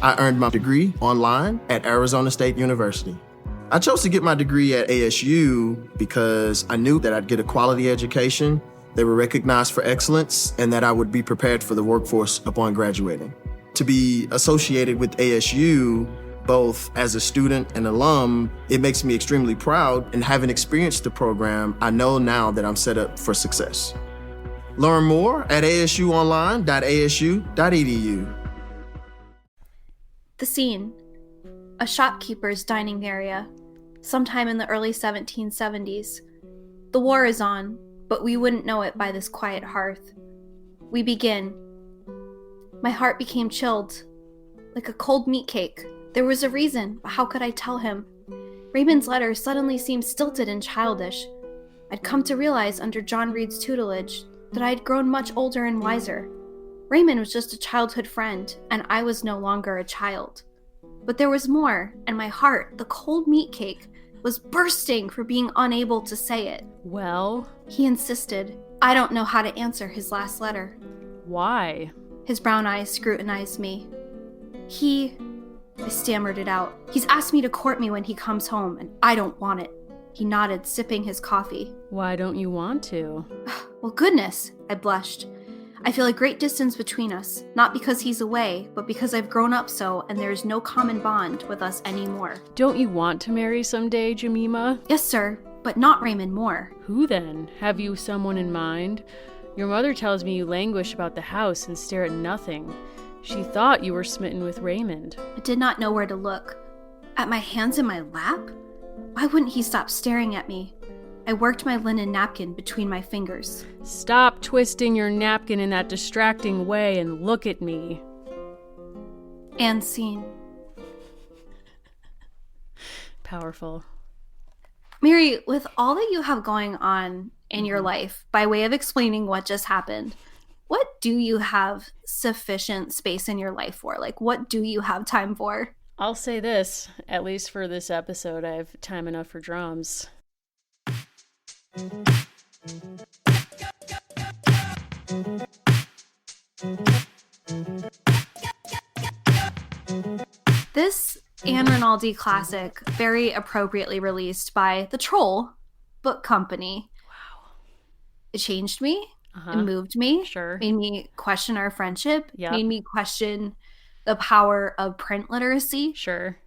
I earned my degree online at Arizona State University. I chose to get my degree at ASU because I knew that I'd get a quality education, they were recognized for excellence, and that I would be prepared for the workforce upon graduating. To be associated with ASU, both as a student and alum, it makes me extremely proud, and having experienced the program, I know now that I'm set up for success. Learn more at asuonline.asu.edu. The scene. A shopkeeper's dining area, sometime in the early 1770s. The war is on, but we wouldn't know it by this quiet hearth. We begin. My heart became chilled, like a cold meat cake. There was a reason, but how could I tell him? Raymond's letter suddenly seemed stilted and childish. I'd come to realize under John Reed's tutelage that I had grown much older and wiser. Raymond was just a childhood friend, and I was no longer a child. But there was more, and my heart, the cold meat cake, was bursting for being unable to say it. Well? He insisted. I don't know how to answer his last letter. Why? His brown eyes scrutinized me. I stammered it out. He's asked me to court me when he comes home, and I don't want it. He nodded, sipping his coffee. Why don't you want to? Well, goodness, I blushed. I feel a great distance between us, not because he's away, but because I've grown up so and there's no common bond with us anymore. Don't you want to marry someday, Jemima? Yes, sir, but not Raymond Moore. Who then? Have you someone in mind? Your mother tells me you languish about the house and stare at nothing. She thought you were smitten with Raymond. I did not know where to look. At my hands in my lap? Why wouldn't he stop staring at me? I worked my linen napkin between my fingers. Stop twisting your napkin in that distracting way and look at me. And scene. Powerful. Mary, with all that you have going on in your life, by way of explaining what just happened, what do you have sufficient space in your life for? Like, what do you have time for? I'll say this, at least for this episode, I have time enough for drums. This Ann Rinaldi classic, very appropriately released by the Troll Book Company. Wow. It changed me. It moved me. Sure. Made me question our friendship. Yep. Made me question the power of print literacy. Sure.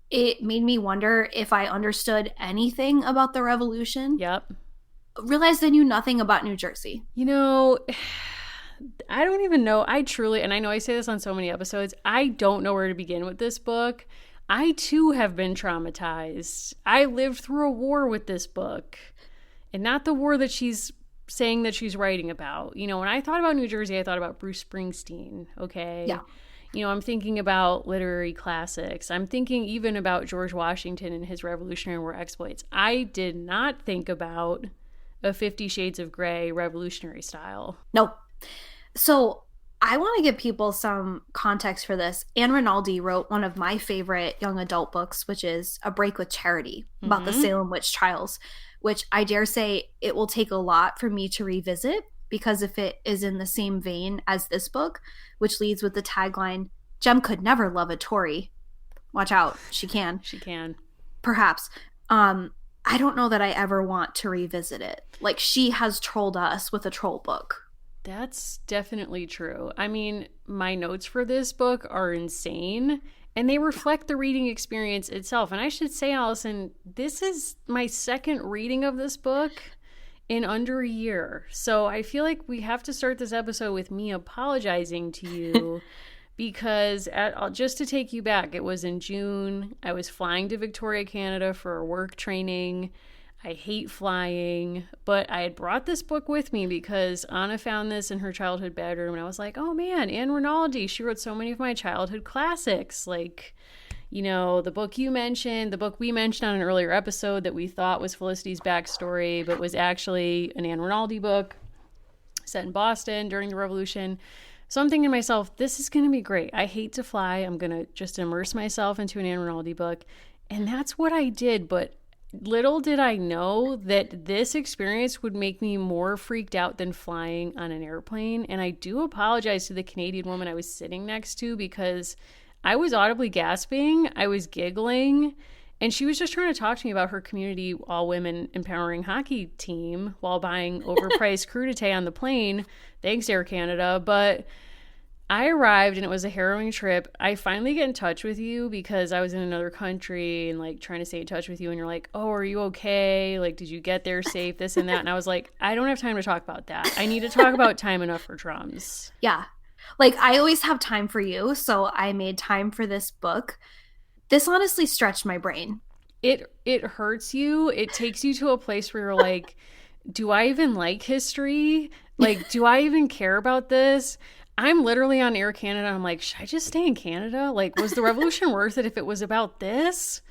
It made me wonder if I understood anything about the revolution. Yep. Realized I knew nothing about New Jersey. You know, I don't even know. I truly, and I know I say this on so many episodes, I don't know where to begin with this book. I too have been traumatized. I lived through a war with this book. And not the war that she's saying that she's writing about. You know, when I thought about New Jersey, I thought about Bruce Springsteen, okay? Yeah. You know, I'm thinking about literary classics. I'm thinking even about George Washington and his Revolutionary War exploits. I did not think about a 50 Shades of Grey revolutionary style. Nope. So I want to give people some context for this. Ann Rinaldi wrote one of my favorite young adult books, which is A Break with Charity, about the Salem witch trials, which I dare say it will take a lot for me to revisit, because if it is in the same vein as this book, which leads with the tagline, Jem could never love a Tory. Watch out. She can. She can. Perhaps. I don't know that I ever want to revisit it. Like, she has trolled us with a troll book. That's definitely true. I mean, my notes for this book are insane, and they reflect the reading experience itself. And I should say, Allison, this is my second reading of this book in under a year. So I feel like we have to start this episode with me apologizing to you because just to take you back, it was in June. I was flying to Victoria, Canada for work training. I hate flying, but I had brought this book with me because Anna found this in her childhood bedroom, and I was like, oh man, Ann Rinaldi, she wrote so many of my childhood classics. Like, you know, the book you mentioned, the book we mentioned on an earlier episode that we thought was Felicity's backstory, but was actually an Ann Rinaldi book set in Boston during the Revolution. So I'm thinking to myself, this is going to be great. I hate to fly. I'm going to just immerse myself into an Ann Rinaldi book. And that's what I did, but little did I know that this experience would make me more freaked out than flying on an airplane. And I do apologize to the Canadian woman I was sitting next to because I was audibly gasping. I was giggling. And she was just trying to talk to me about her community all women empowering hockey team while buying overpriced crudité on the plane. Thanks, Air Canada. But I arrived and it was a harrowing trip. I finally get in touch with you because I was in another country and like trying to stay in touch with you. And you're like, oh, are you okay? Like, did you get there safe? This and that. And I was like, I don't have time to talk about that. I need to talk about Time Enough for Drums. Yeah. Like, I always have time for you. So I made time for this book. This honestly stretched my brain. It hurts you. It takes you to a place where you're like, do I even like history? Like, do I even care about this? I'm literally on Air Canada. I'm like, should I just stay in Canada? Like, was the revolution worth it if it was about this?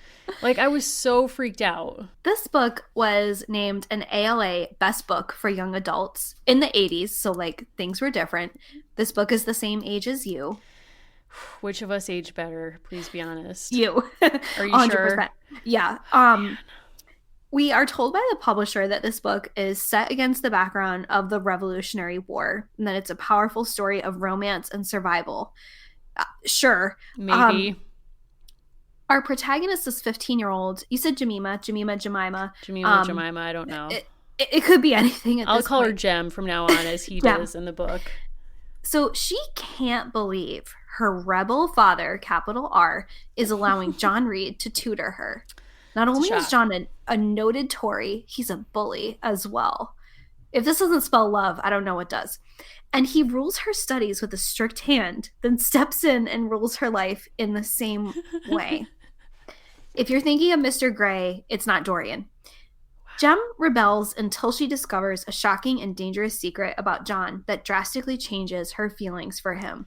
Like, I was so freaked out. This book was named an ALA Best Book for Young Adults in the 80s. So, like, things were different. This book is the same age as you. Which of us aged better? Please be honest. You. Are you 100%. Sure? Yeah. We are told by the publisher that this book is set against the background of the Revolutionary War and that it's a powerful story of romance and survival. Sure. Maybe. Our protagonist is 15-year-old. You said Jemima. Jemima, I don't know. It could be anything at I'll this call point. her Jem from now on, as he does in the book. So she can't believe her rebel father, capital R, is allowing John Reed to tutor her. Not only is John a noted Tory, he's a bully as well. If this doesn't spell love, I don't know what does. And he rules her studies with a strict hand, then steps in and rules her life in the same way. If you're thinking of Mr. Grey, it's not Dorian. Jem rebels until she discovers a shocking and dangerous secret about John that drastically changes her feelings for him.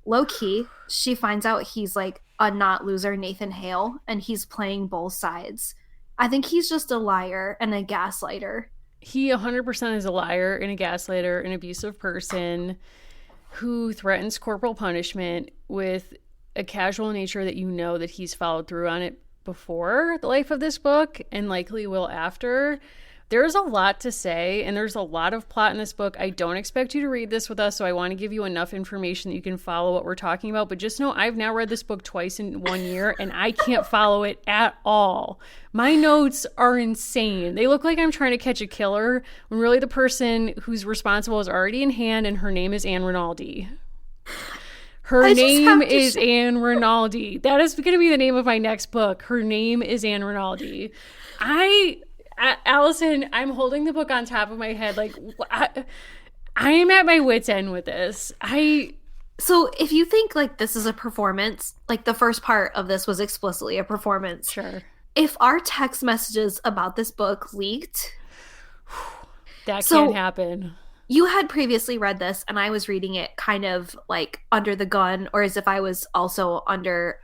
Low-key, she finds out he's like a not loser Nathan Hale, and he's playing both sides. I think he's just a liar and a gaslighter. He 100% is a liar and a gaslighter, an abusive person who threatens corporal punishment with a casual nature that you know that he's followed through on it before the life of this book and likely will after. There's a lot to say and there's a lot of plot in this book. I don't expect you to read this with us, so I want to give you enough information that you can follow what we're talking about. But just know I've now read this book twice in 1 year and I can't follow it at all. My notes are insane. They look like I'm trying to catch a killer when really the person who's responsible is already in hand, and her name is Ann Rinaldi. Her name is Ann Rinaldi. That is going to be the name of my next book. Her name is Ann Rinaldi. Allison, I'm holding the book on top of my head. Like, I am at my wit's end with this. So if you think like this is a performance, like the first part of this was explicitly a performance. Sure. If our text messages about this book leaked, that can't happen. You had previously read this, and I was reading it kind of like under the gun, or as if I was also under,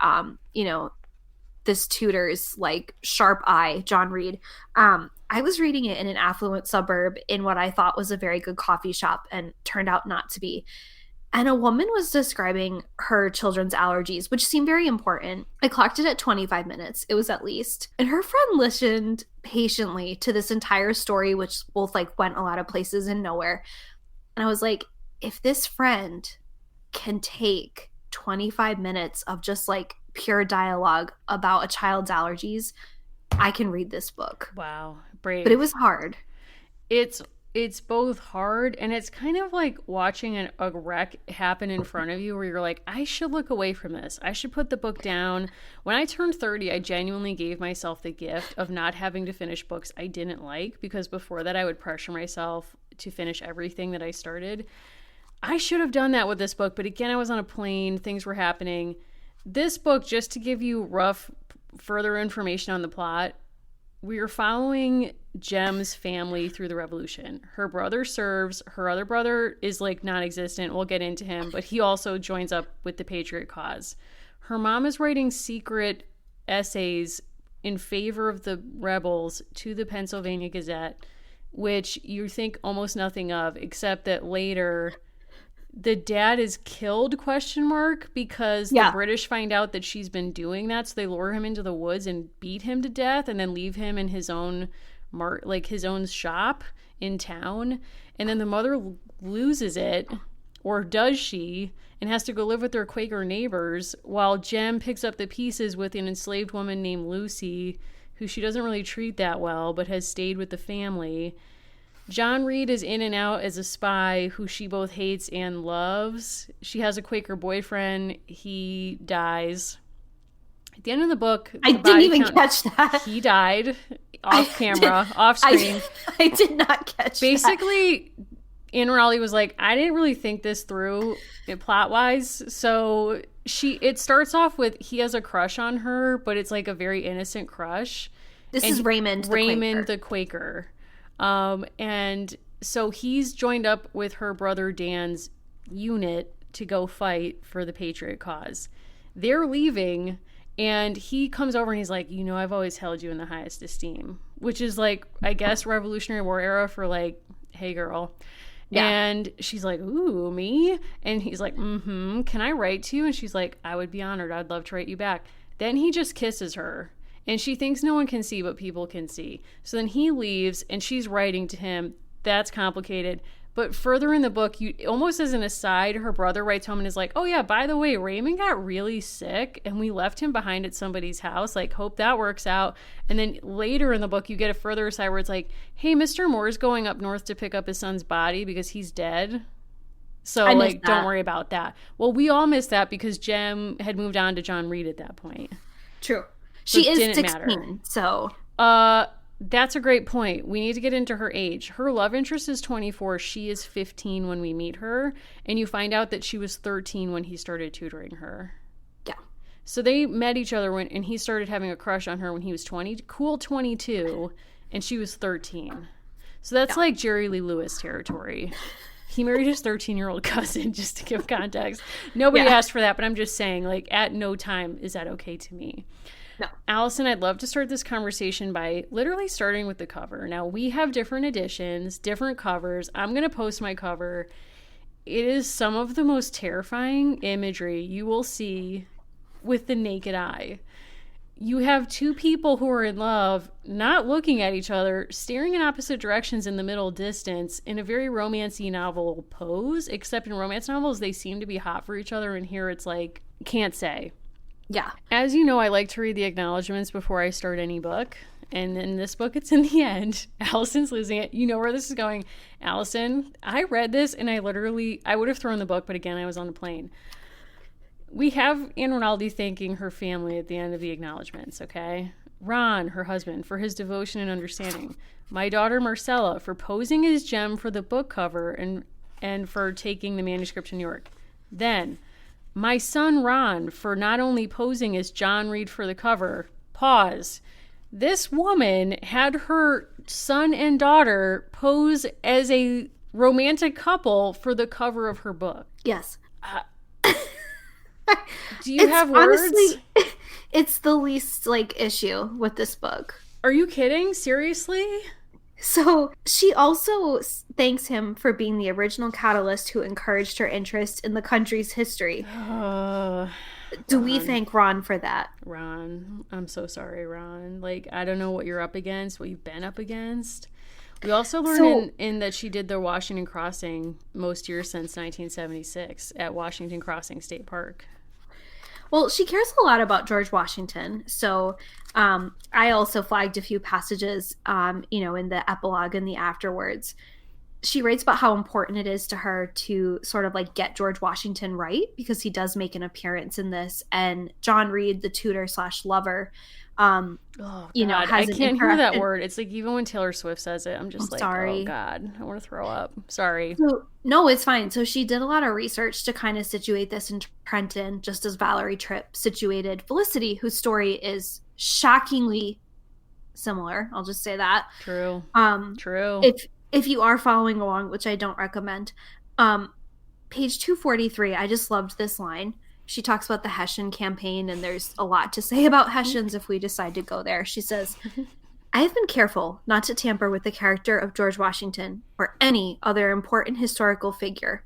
this tutor's like sharp eye, John Reed. I was reading it in an affluent suburb in what I thought was a very good coffee shop and turned out not to be. And a woman was describing her children's allergies, which seemed very important. I clocked it at 25 minutes. It was at least. And her friend listened patiently to this entire story, which both like went a lot of places and nowhere. And I was like, if this friend can take 25 minutes of just like pure dialogue about a child's allergies, I can read this book. Wow. Brave. But it was hard. It's both hard and it's kind of like watching a wreck happen in front of you where you're like, I should look away from this. I should put the book down. When I turned 30, I genuinely gave myself the gift of not having to finish books I didn't like, because before that I would pressure myself to finish everything that I started. I should have done that with this book, but again, I was on a plane, things were happening. This book, just to give you rough further information on the plot, we are following Jem's family through the revolution. Her brother serves. Her other brother is like non-existent. We'll get into him, but he also joins up with the Patriot cause. Her mom is writing secret essays in favor of the rebels to the Pennsylvania Gazette, which you think almost nothing of, except that later the dad is killed, because the British find out that she's been doing that. So they lure him into the woods and beat him to death and then leave him in his own his own shop in town. And then the mother loses it or does she, and has to go live with their Quaker neighbors, while Jem picks up the pieces with an enslaved woman named Lucy, who she doesn't really treat that well, but has stayed with the family. John Reed is in and out as a spy who she both hates and loves. She has a Quaker boyfriend. He dies. At the end of the book, I didn't even catch that. He died off camera, off screen. I did not catch Basically, Ann Rinaldi was like, I didn't really think this through plot-wise. So it starts off with he has a crush on her, but it's like a very innocent crush. This is Raymond the Quaker. And so he's joined up with her brother Dan's unit to go fight for the Patriot cause. They're leaving, and he comes over and he's like, I've always held you in the highest esteem, which is like, I guess, Revolutionary War era for like, hey girl. Yeah. And she's like, ooh, me? And he's like, can I write to you? And she's like, I would be honored. I'd love to write you back. Then he just kisses her. And she thinks no one can see, but people can see. So then he leaves, and she's writing to him. That's complicated. But further in the book, almost as an aside, her brother writes home and is like, oh yeah, by the way, Raymond got really sick, and we left him behind at somebody's house. Like, hope that works out. And then later in the book, you get a further aside where it's like, hey, Mr. Moore's going up north to pick up his son's body because he's dead. So, like, don't worry about that. Well, we all missed that because Jem had moved on to John Reed at that point. True. So she is 16, so... That's a great point. We need to get into her age. Her love interest is 24. She is 15 when we meet her. And you find out that she was 13 when he started tutoring her. Yeah. So they met each other and he started having a crush on her when he was 22, and she was 13. So that's like Jerry Lee Lewis territory. He married his 13-year-old cousin, just to give context. Nobody asked for that, but I'm just saying, like, at no time is that okay to me. No. Allison, I'd love to start this conversation by literally starting with the cover. Now, we have different editions, different covers. I'm going to post my cover. It is some of the most terrifying imagery you will see with the naked eye. You have two people who are in love, not looking at each other, staring in opposite directions in the middle distance in a very romancy novel pose, except in romance novels, they seem to be hot for each other, and here it's like, can't say. Yeah. As you know, I like to read the acknowledgments before I start any book. And in this book, it's in the end. Allison's losing it. You know where this is going. Allison, I read this and I would have thrown the book, but again, I was on the plane. We have Ann Rinaldi thanking her family at the end of the acknowledgments, okay? Ron, her husband, for his devotion and understanding. My daughter Marcella for posing as Jem for the book cover and for taking the manuscript to New York. Then, my son Ron for not only posing as John Reed for the cover. Pause. This woman had her son and daughter pose as a romantic couple for the cover of her book. Yes. Do you have words? Honestly, it's the least, issue with this book. Are you kidding? Seriously? So she also thanks him for being the original catalyst who encouraged her interest in the country's history. Do we thank Ron for that? Ron, I'm so sorry, Ron. I don't know what you're up against, what you've been up against. We also learned in that she did the Washington Crossing most years since 1976 at Washington Crossing State Park. Well, she cares a lot about George Washington. So I also flagged a few passages, in the epilogue and the afterwards. She writes about how important it is to her to sort of get George Washington right, because he does make an appearance in this. And John Reed, the tutor / lover, has I can't hear that word. It's even when Taylor Swift says it, I'm just sorry. Oh God, I want to throw up. Sorry. No, it's fine. So she did a lot of research to kind of situate this in Trenton, just as Valerie Tripp situated Felicity, whose story is shockingly similar. I'll just say that. True. True. If you are following along, which I don't recommend, page 243, I just loved this line. She talks about the Hessian campaign, and there's a lot to say about Hessians if we decide to go there. She says, I have been careful not to tamper with the character of George Washington or any other important historical figure.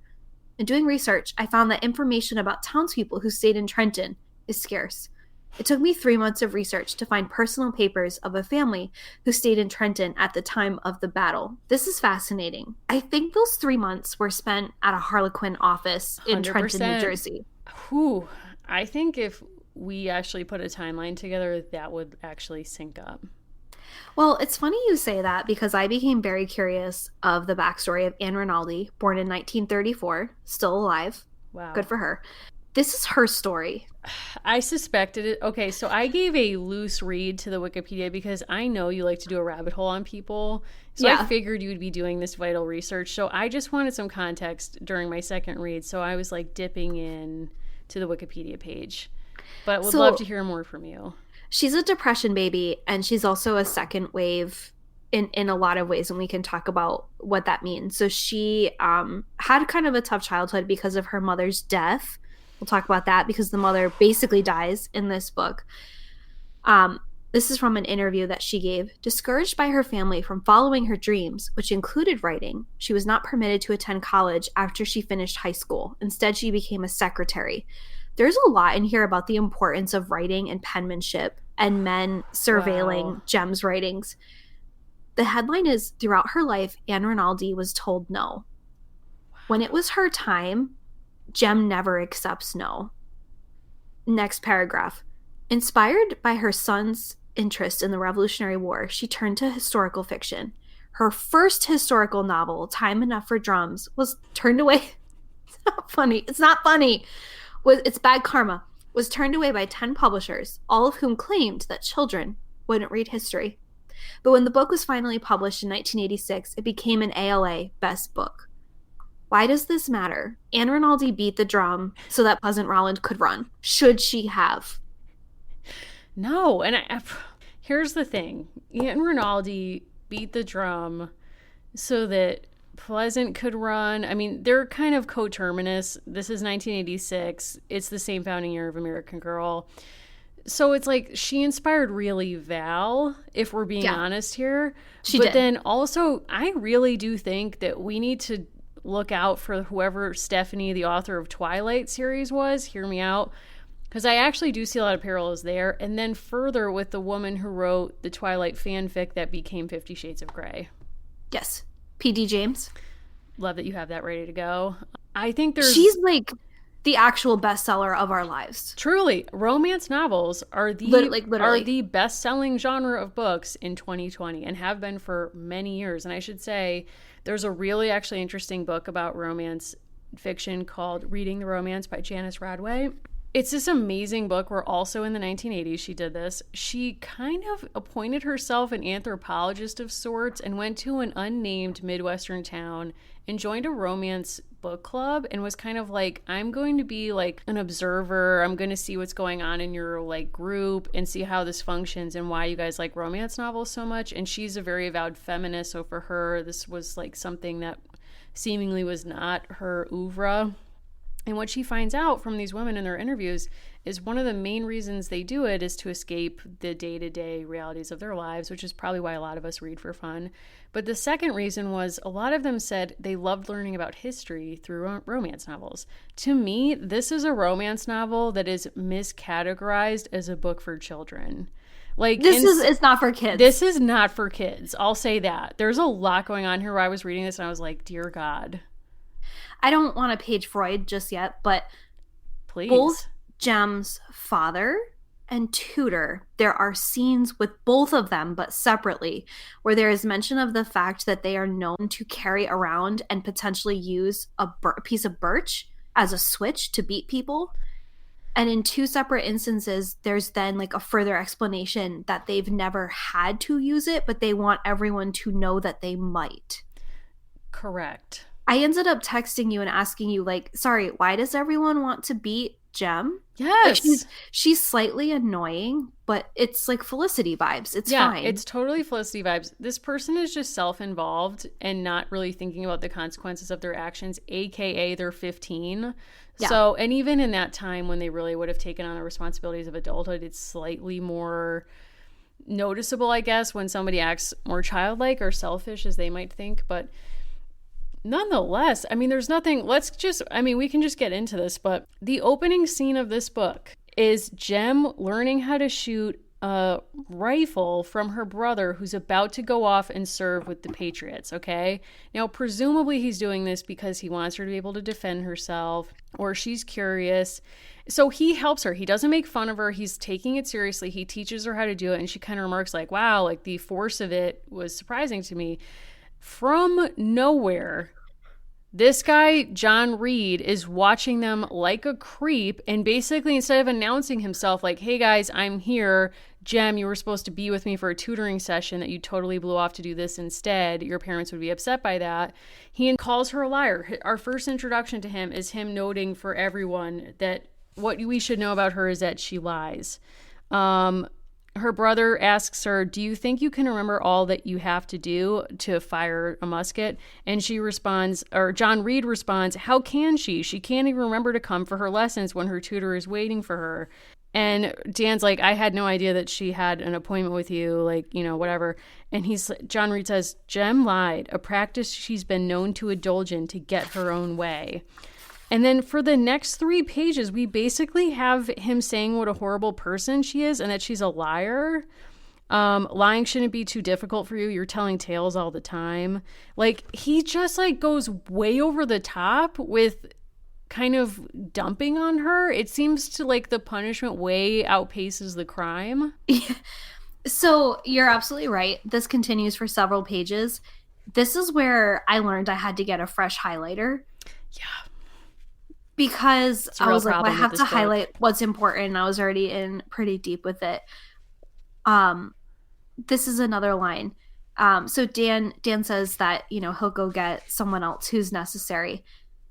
In doing research, I found that information about townspeople who stayed in Trenton is scarce. It took me 3 months of research to find personal papers of a family who stayed in Trenton at the time of the battle. This is fascinating. I think those 3 months were spent at a Harlequin office in 100%. Trenton, New Jersey. Whew. I think if we actually put a timeline together, that would actually sync up. Well, it's funny you say that because I became very curious of the backstory of Ann Rinaldi, born in 1934, still alive. Wow. Good for her. This is her story. I suspected it. Okay, so I gave a loose read to the Wikipedia because I know you like to do a rabbit hole on people. So Yeah. I figured you would be doing this vital research. So I just wanted some context during my second read. So I was like dipping in to the Wikipedia page. But would love to hear more from you. She's a Depression baby, and she's also a second wave in a lot of ways, and we can talk about what that means. So she had kind of a tough childhood because of her mother's death. We'll talk about that because the mother basically dies in this book. This is from an interview that she gave. Discouraged by her family from following her dreams, which included writing, she was not permitted to attend college after she finished high school. Instead, she became a secretary. There's a lot in here about the importance of writing and penmanship and men surveilling Jem's writings. The headline is, throughout her life, Ann Rinaldi was told no. When it was her time, Jem never accepts no. Next paragraph. Inspired by her son's interest in the Revolutionary War, she turned to historical fiction. Her first historical novel, Time Enough for Drums, was turned away. It's not funny. It's not funny. It's bad karma. Was turned away by 10 publishers, all of whom claimed that children wouldn't read history. But when the book was finally published in 1986, it became an ALA Best Book. Why does this matter? Ann Rinaldi beat the drum so that Pleasant Rowland could run. Should she have? No, and here's the thing. Ann Rinaldi beat the drum so that Pleasant could run. I mean, they're kind of coterminous. This is 1986. It's the same founding year of American Girl. So it's like she inspired really Val, if we're being honest here. She did. But then also, I really do think that we need to look out for whoever Stephanie, the author of Twilight series was. Hear me out. Because I actually do see a lot of parallels there. And then further with the woman who wrote the Twilight fanfic that became 50 Shades of Grey. Yes. P.D. James. Love that you have that ready to go. I think there's... She's like the actual bestseller of our lives. Truly. Romance novels are literally are the best-selling genre of books in 2020 and have been for many years. And I should say there's a really actually interesting book about romance fiction called Reading the Romance by Janice Radway. It's this amazing book where also in the 1980s she did this. She kind of appointed herself an anthropologist of sorts and went to an unnamed Midwestern town and joined a romance book club and was kind of like, I'm going to be like an observer. I'm going to see what's going on in your like group and see how this functions and why you guys like romance novels so much. And she's a very avowed feminist. So for her, this was like something that seemingly was not her oeuvre. And what she finds out from these women in their interviews is one of the main reasons they do it is to escape the day-to-day realities of their lives, which is probably why a lot of us read for fun. But the second reason was a lot of them said they loved learning about history through romance novels. To me, this is a romance novel that is miscategorized as a book for children. Like it's not for kids. This is not for kids. I'll say that. There's a lot going on here where I was reading this and I was like, dear God. I don't want to page Freud just yet, but please. Both Jem's father and tutor, there are scenes with both of them, but separately, where there is mention of the fact that they are known to carry around and potentially use a piece of birch as a switch to beat people. And in two separate instances, there's then like a further explanation that they've never had to use it, but they want everyone to know that they might. Correct. I ended up texting you and asking you, like, sorry, why does everyone want to beat Jem? Yes. Like she's slightly annoying, but it's like Felicity vibes. It's fine. Yeah, it's totally Felicity vibes. This person is just self-involved and not really thinking about the consequences of their actions, aka they're 15. Yeah. So, and even in that time when they really would have taken on the responsibilities of adulthood, it's slightly more noticeable, I guess, when somebody acts more childlike or selfish as they might think. But nonetheless, I mean, there's nothing, we can just get into this, but the opening scene of this book, is Jem learning how to shoot a rifle from her brother who's about to go off and serve with the Patriots, okay? Now, presumably he's doing this because he wants her to be able to defend herself, or she's curious. So he helps her. He doesn't make fun of her. He's taking it seriously. He teaches her how to do it, and she kind of remarks like, wow, like the force of it was surprising to me. From nowhere, this guy, John Reed, is watching them like a creep, and basically instead of announcing himself like, hey guys, I'm here, Jem, you were supposed to be with me for a tutoring session that you totally blew off to do this instead, your parents would be upset by that, he calls her a liar. Our first introduction to him is him noting for everyone that what we should know about her is that she lies. Her brother asks her, do you think you can remember all that you have to do to fire a musket? And she responds, or John Reed responds, how can she? She can't even remember to come for her lessons when her tutor is waiting for her. And Dan's like, I had no idea that she had an appointment with you, like, you know, whatever. And John Reed says, Jem lied, a practice she's been known to indulge in to get her own way. And then for the next 3 pages, we basically have him saying what a horrible person she is and that she's a liar. Lying shouldn't be too difficult for you. You're telling tales all the time. Like, he just like goes way over the top with kind of dumping on her. It seems to like the punishment way outpaces the crime. Yeah. So you're absolutely right. This continues for several pages. This is where I learned I had to get a fresh highlighter. Yeah. Because I was like, well, I have to highlight what's important. I was already in pretty deep with it. This is another line. So Dan says that, you know, he'll go get someone else who's necessary.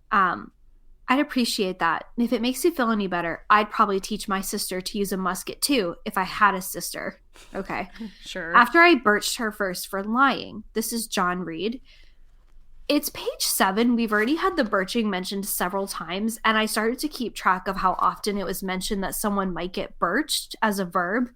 I'd appreciate that. If it makes you feel any better, I'd probably teach my sister to use a musket too if I had a sister. Okay. Sure. After I birched her first for lying. This is John Reed. It's page 7. We've already had the birching mentioned several times, and I started to keep track of how often it was mentioned that someone might get birched as a verb.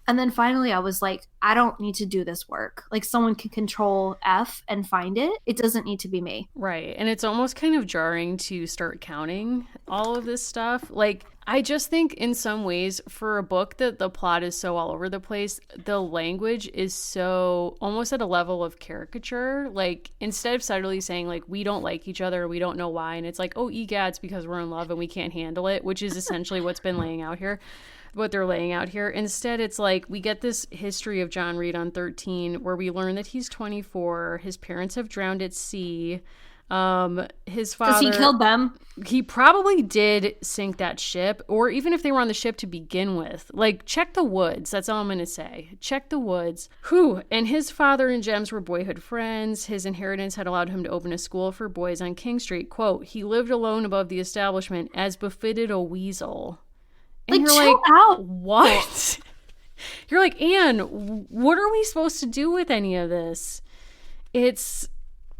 And then finally I was like, I don't need to do this work. Like, someone can control F and find it. It doesn't need to be me. Right. And it's almost kind of jarring to start counting all of this stuff. Like, I just think in some ways for a book that the plot is so all over the place, the language is so almost at a level of caricature. Like, instead of subtly saying like, we don't like each other, we don't know why, and it's like, oh, egads, because we're in love and we can't handle it, which is essentially what they're laying out here. Instead, it's like we get this history of John Reed on 13 where we learn that he's 24, his parents have drowned at sea. His father, because he killed them. He probably did sink that ship, or even if they were on the ship to begin with, like, check the woods. That's all I'm gonna say. Check the woods. And his father and Jem's were boyhood friends. His inheritance had allowed him to open a school for boys on King Street. Quote, he lived alone above the establishment as befitted a weasel. And like, you're chill like, out. What? You're like, Anne, what are we supposed to do with any of this? It's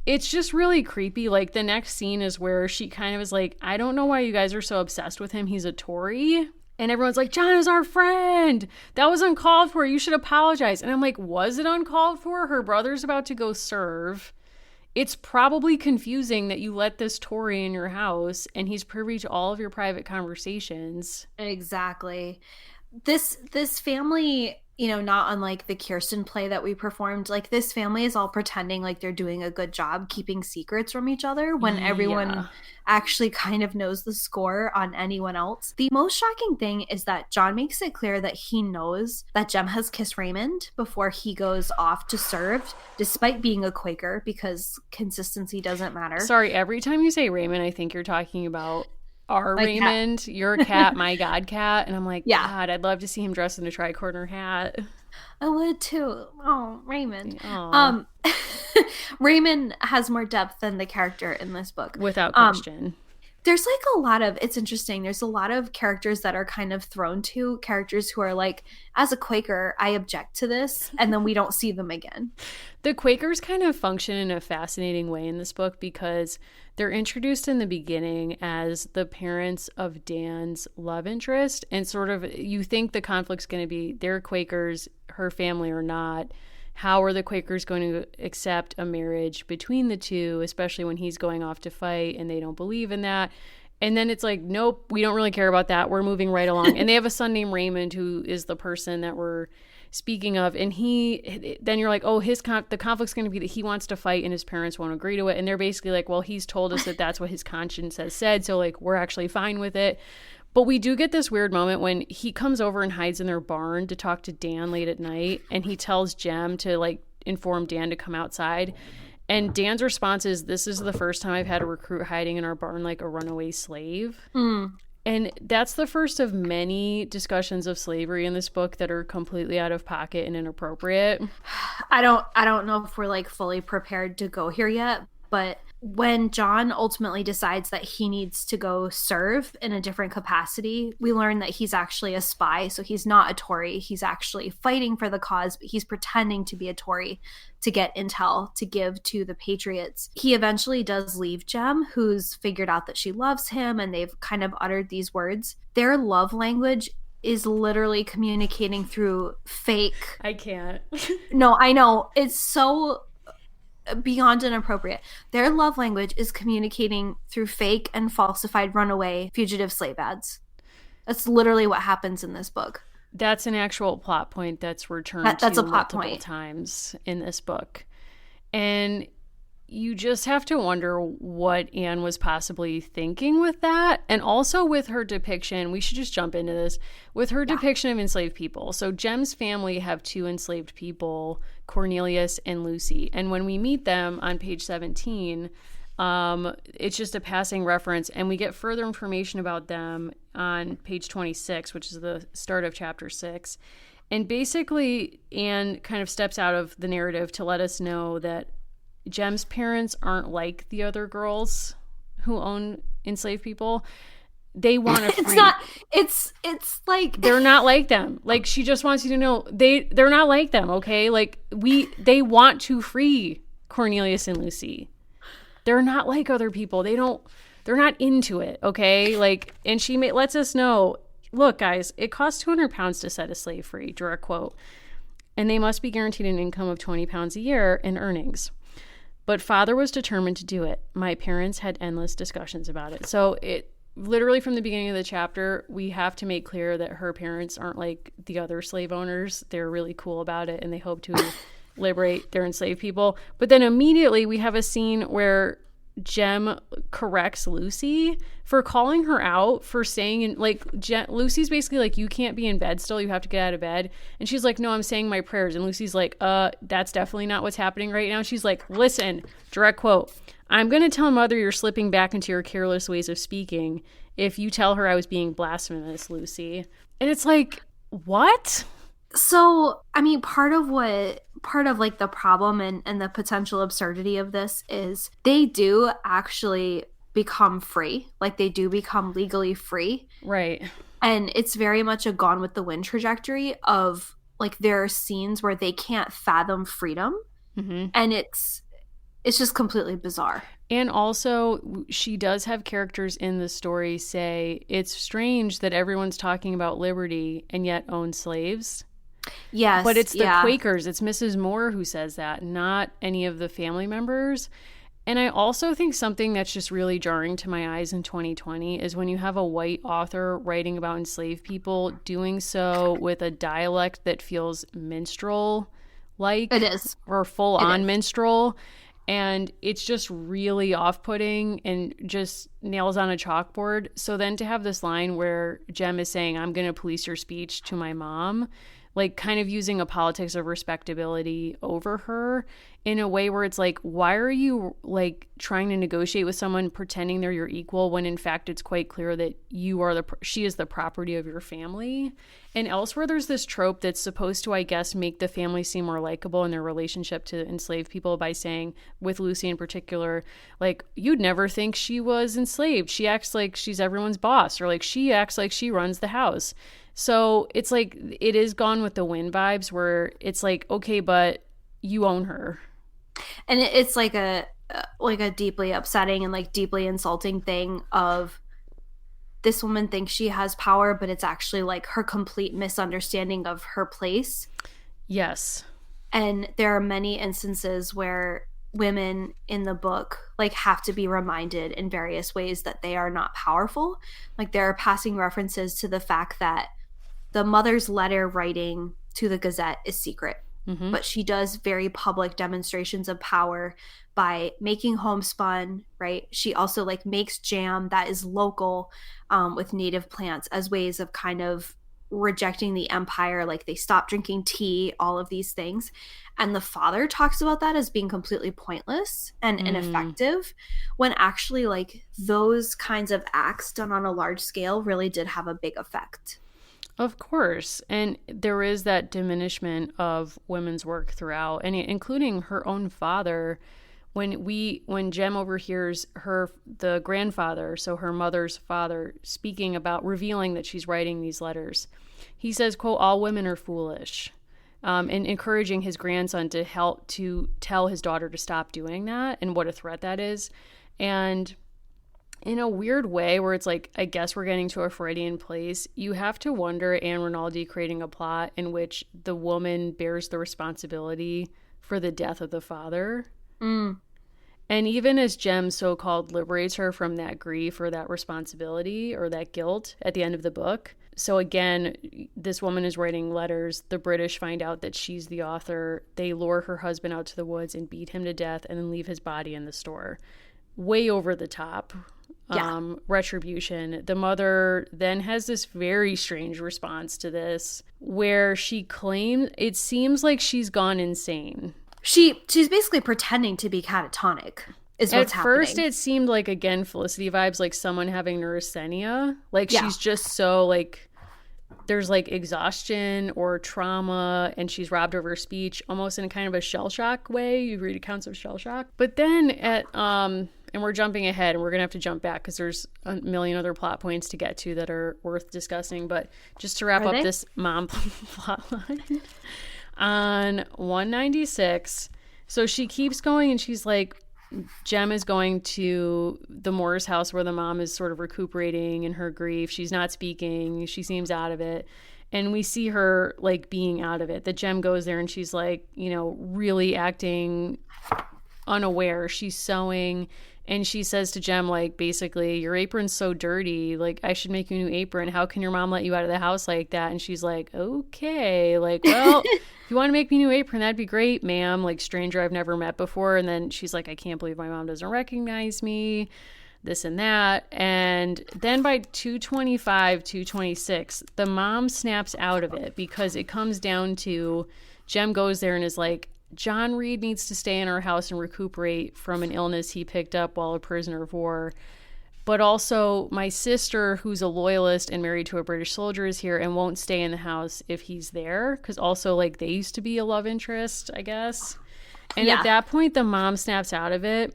just really creepy. Like, the next scene is where she kind of is like, I don't know why you guys are so obsessed with him. He's a Tory. And everyone's like, John is our friend. That was uncalled for. You should apologize. And I'm like, was it uncalled for? Her brother's about to go serve. It's probably confusing that you let this Tory in your house and he's privy to all of your private conversations. Exactly. This family, you know, not unlike the Kirsten play that we performed, like, this family is all pretending like they're doing a good job keeping secrets from each other when everyone actually kind of knows the score on anyone else. The most shocking thing is that John makes it clear that he knows that Jem has kissed Raymond before he goes off to serve, despite being a Quaker, because consistency doesn't matter. Sorry, every time you say Raymond, I think you're talking about our my Raymond, cat. Your cat, my god cat. And I'm like, yeah. God, I'd love to see him dressed in a tricorner hat. I would too. Oh, Raymond. Aww. Raymond has more depth than the character in this book. Without question. There's like a lot of, it's interesting. There's a lot of characters that are kind of thrown to, characters who are like, as a Quaker, I object to this. And then we don't see them again. The Quakers kind of function in a fascinating way in this book because they're introduced in the beginning as the parents of Dan's love interest. And sort of, you think the conflict's going to be they're Quakers, her family or not. How are the Quakers going to accept a marriage between the two, especially when he's going off to fight and they don't believe in that? And then it's like, nope, we don't really care about that. We're moving right along. And they have a son named Raymond, who is the person that we're speaking of. And then you're like, oh, the conflict's going to be that he wants to fight and his parents won't agree to it. And they're basically like, well, he's told us that that's what his conscience has said. So like, we're actually fine with it. But we do get this weird moment when he comes over and hides in their barn to talk to Dan late at night. And he tells Jem to like inform Dan to come outside. And Dan's response is, this is the first time I've had a recruit hiding in our barn like a runaway slave. And that's the first of many discussions of slavery in this book that are completely out of pocket and inappropriate. I don't know if we're like fully prepared to go here yet, but when John ultimately decides that he needs to go serve in a different capacity, we learn that he's actually a spy. So he's not a Tory. He's actually fighting for the cause, but he's pretending to be a Tory to get intel to give to the Patriots. He eventually does leave Jem, who's figured out that she loves him, and they've kind of uttered these words. Their love language is literally communicating through fake. I can't. No, I know. It's so beyond inappropriate. Their love language is communicating through fake and falsified runaway fugitive slave ads. That's literally what happens in this book. That's an actual plot point that's returned that's to a plot multiple point times in this book. And you just have to wonder what Anne was possibly thinking with that. And also with her depiction, we should just jump into this, with her depiction of enslaved people. So Jem's family have two enslaved people, Cornelius and Lucy. And when we meet them on page 17, it's just a passing reference. And we get further information about them on page 26, which is the start of chapter 6. And basically, Anne kind of steps out of the narrative to let us know that Jem's parents aren't like the other girls who own enslaved people. They want to free. It's like they're not like them. Like, she just wants you to know they're not like them, okay? Like, they want to free Cornelius and Lucy. They're not like other people. They're not into it, okay? Like, and she lets us know, look, guys, it costs 200 pounds to set a slave free, direct quote. And they must be guaranteed an income of 20 pounds a year in earnings. But father was determined to do it. My parents had endless discussions about it. So it literally from the beginning of the chapter, we have to make clear that her parents aren't like the other slave owners. They're really cool about it, and they hope to liberate their enslaved people. But then immediately we have a scene where Jem corrects Lucy for calling her out for saying, like, Lucy's basically like, you can't be in bed still, you have to get out of bed. And she's like, no, I'm saying my prayers. And Lucy's like, that's definitely not what's happening right now. She's like, listen, direct quote, I'm going to tell mother you're slipping back into your careless ways of speaking if you tell her I was being blasphemous, Lucy. And it's like, what? So, I mean, part of like the problem and the potential absurdity of this is they do actually become free. Like, they do become legally free. Right. And it's very much a Gone with the Wind trajectory of, like, there are scenes where they can't fathom freedom. Mm-hmm. And it's just completely bizarre. And also, she does have characters in the story say, it's strange that everyone's talking about liberty and yet own slaves. Yes. But it's the Quakers. It's Mrs. Moore who says that, not any of the family members. And I also think something that's just really jarring to my eyes in 2020 is when you have a white author writing about enslaved people doing so with a dialect that feels minstrel-like. It is. Or full-on minstrel. And it's just really off-putting and just nails on a chalkboard. So then to have this line where Jem is saying, I'm going to police your speech to my mom, like kind of using a politics of respectability over her in a way where it's like, why are you like trying to negotiate with someone pretending they're your equal when in fact it's quite clear that she is the property of your family? And elsewhere there's this trope that's supposed to, I guess, make the family seem more likable in their relationship to enslaved people by saying, with Lucy in particular, like, you'd never think she was enslaved. She acts like she's everyone's boss, or like she acts like she runs the house. So it's like, it is Gone with the Wind vibes where it's like, okay, but you own her. And it's like a deeply upsetting and like deeply insulting thing of this woman thinks she has power, but it's actually like her complete misunderstanding of her place. Yes. And there are many instances where women in the book like have to be reminded in various ways that they are not powerful. Like there are passing references to the fact that the mother's letter writing to the Gazette is secret, but she does very public demonstrations of power by making homespun, right? She also like makes jam that is local with native plants as ways of kind of rejecting the empire. Like they stop drinking tea, all of these things. And the father talks about that as being completely pointless and ineffective, when actually like those kinds of acts done on a large scale really did have a big effect. Of course. And there is that diminishment of women's work throughout, and including her own father. When Jem overhears the grandfather, so her mother's father, speaking about revealing that she's writing these letters, he says, quote, all women are foolish, and encouraging his grandson to help to tell his daughter to stop doing that and what a threat that is. And in a weird way where it's like, I guess we're getting to a Freudian place, you have to wonder Ann Rinaldi creating a plot in which the woman bears the responsibility for the death of the father. And even as Jem so-called liberates her from that grief or that responsibility or that guilt at the end of the book. So again, this woman is writing letters. The British find out that she's the author. They lure her husband out to the woods and beat him to death and then leave his body in the store. Way over the top. Retribution. The mother then has this very strange response to this where she claims it seems like she's gone insane. She's basically pretending to be catatonic is what's happening. At first it seemed like, again, Felicity vibes, like someone having neurasthenia. Like she's just so like there's like exhaustion or trauma and she's robbed of her speech almost in kind of a shell shock way. You read accounts of shell shock. But then and we're jumping ahead and we're going to have to jump back because there's a million other plot points to get to that are worth discussing. But just to wrap up this mom plot line. On 196, so she keeps going and she's like, Jem is going to the Moore's house where the mom is sort of recuperating in her grief. She's not speaking. She seems out of it. And we see her like being out of it. That Jem goes there and she's like, you know, really acting unaware. She's sewing. And she says to Jem, like, basically, your apron's so dirty. Like, I should make you a new apron. How can your mom let you out of the house like that? And she's like, okay. Like, well, if you want to make me a new apron, that'd be great, ma'am. Like, stranger I've never met before. And then she's like, I can't believe my mom doesn't recognize me. This and that. And then by 225, 226, the mom snaps out of it because it comes down to Jem goes there and is like, John Reed needs to stay in our house and recuperate from an illness he picked up while a prisoner of war. But also my sister, who's a loyalist and married to a British soldier, is here and won't stay in the house if he's there. Because also, like, they used to be a love interest, I guess. And at that point, the mom snaps out of it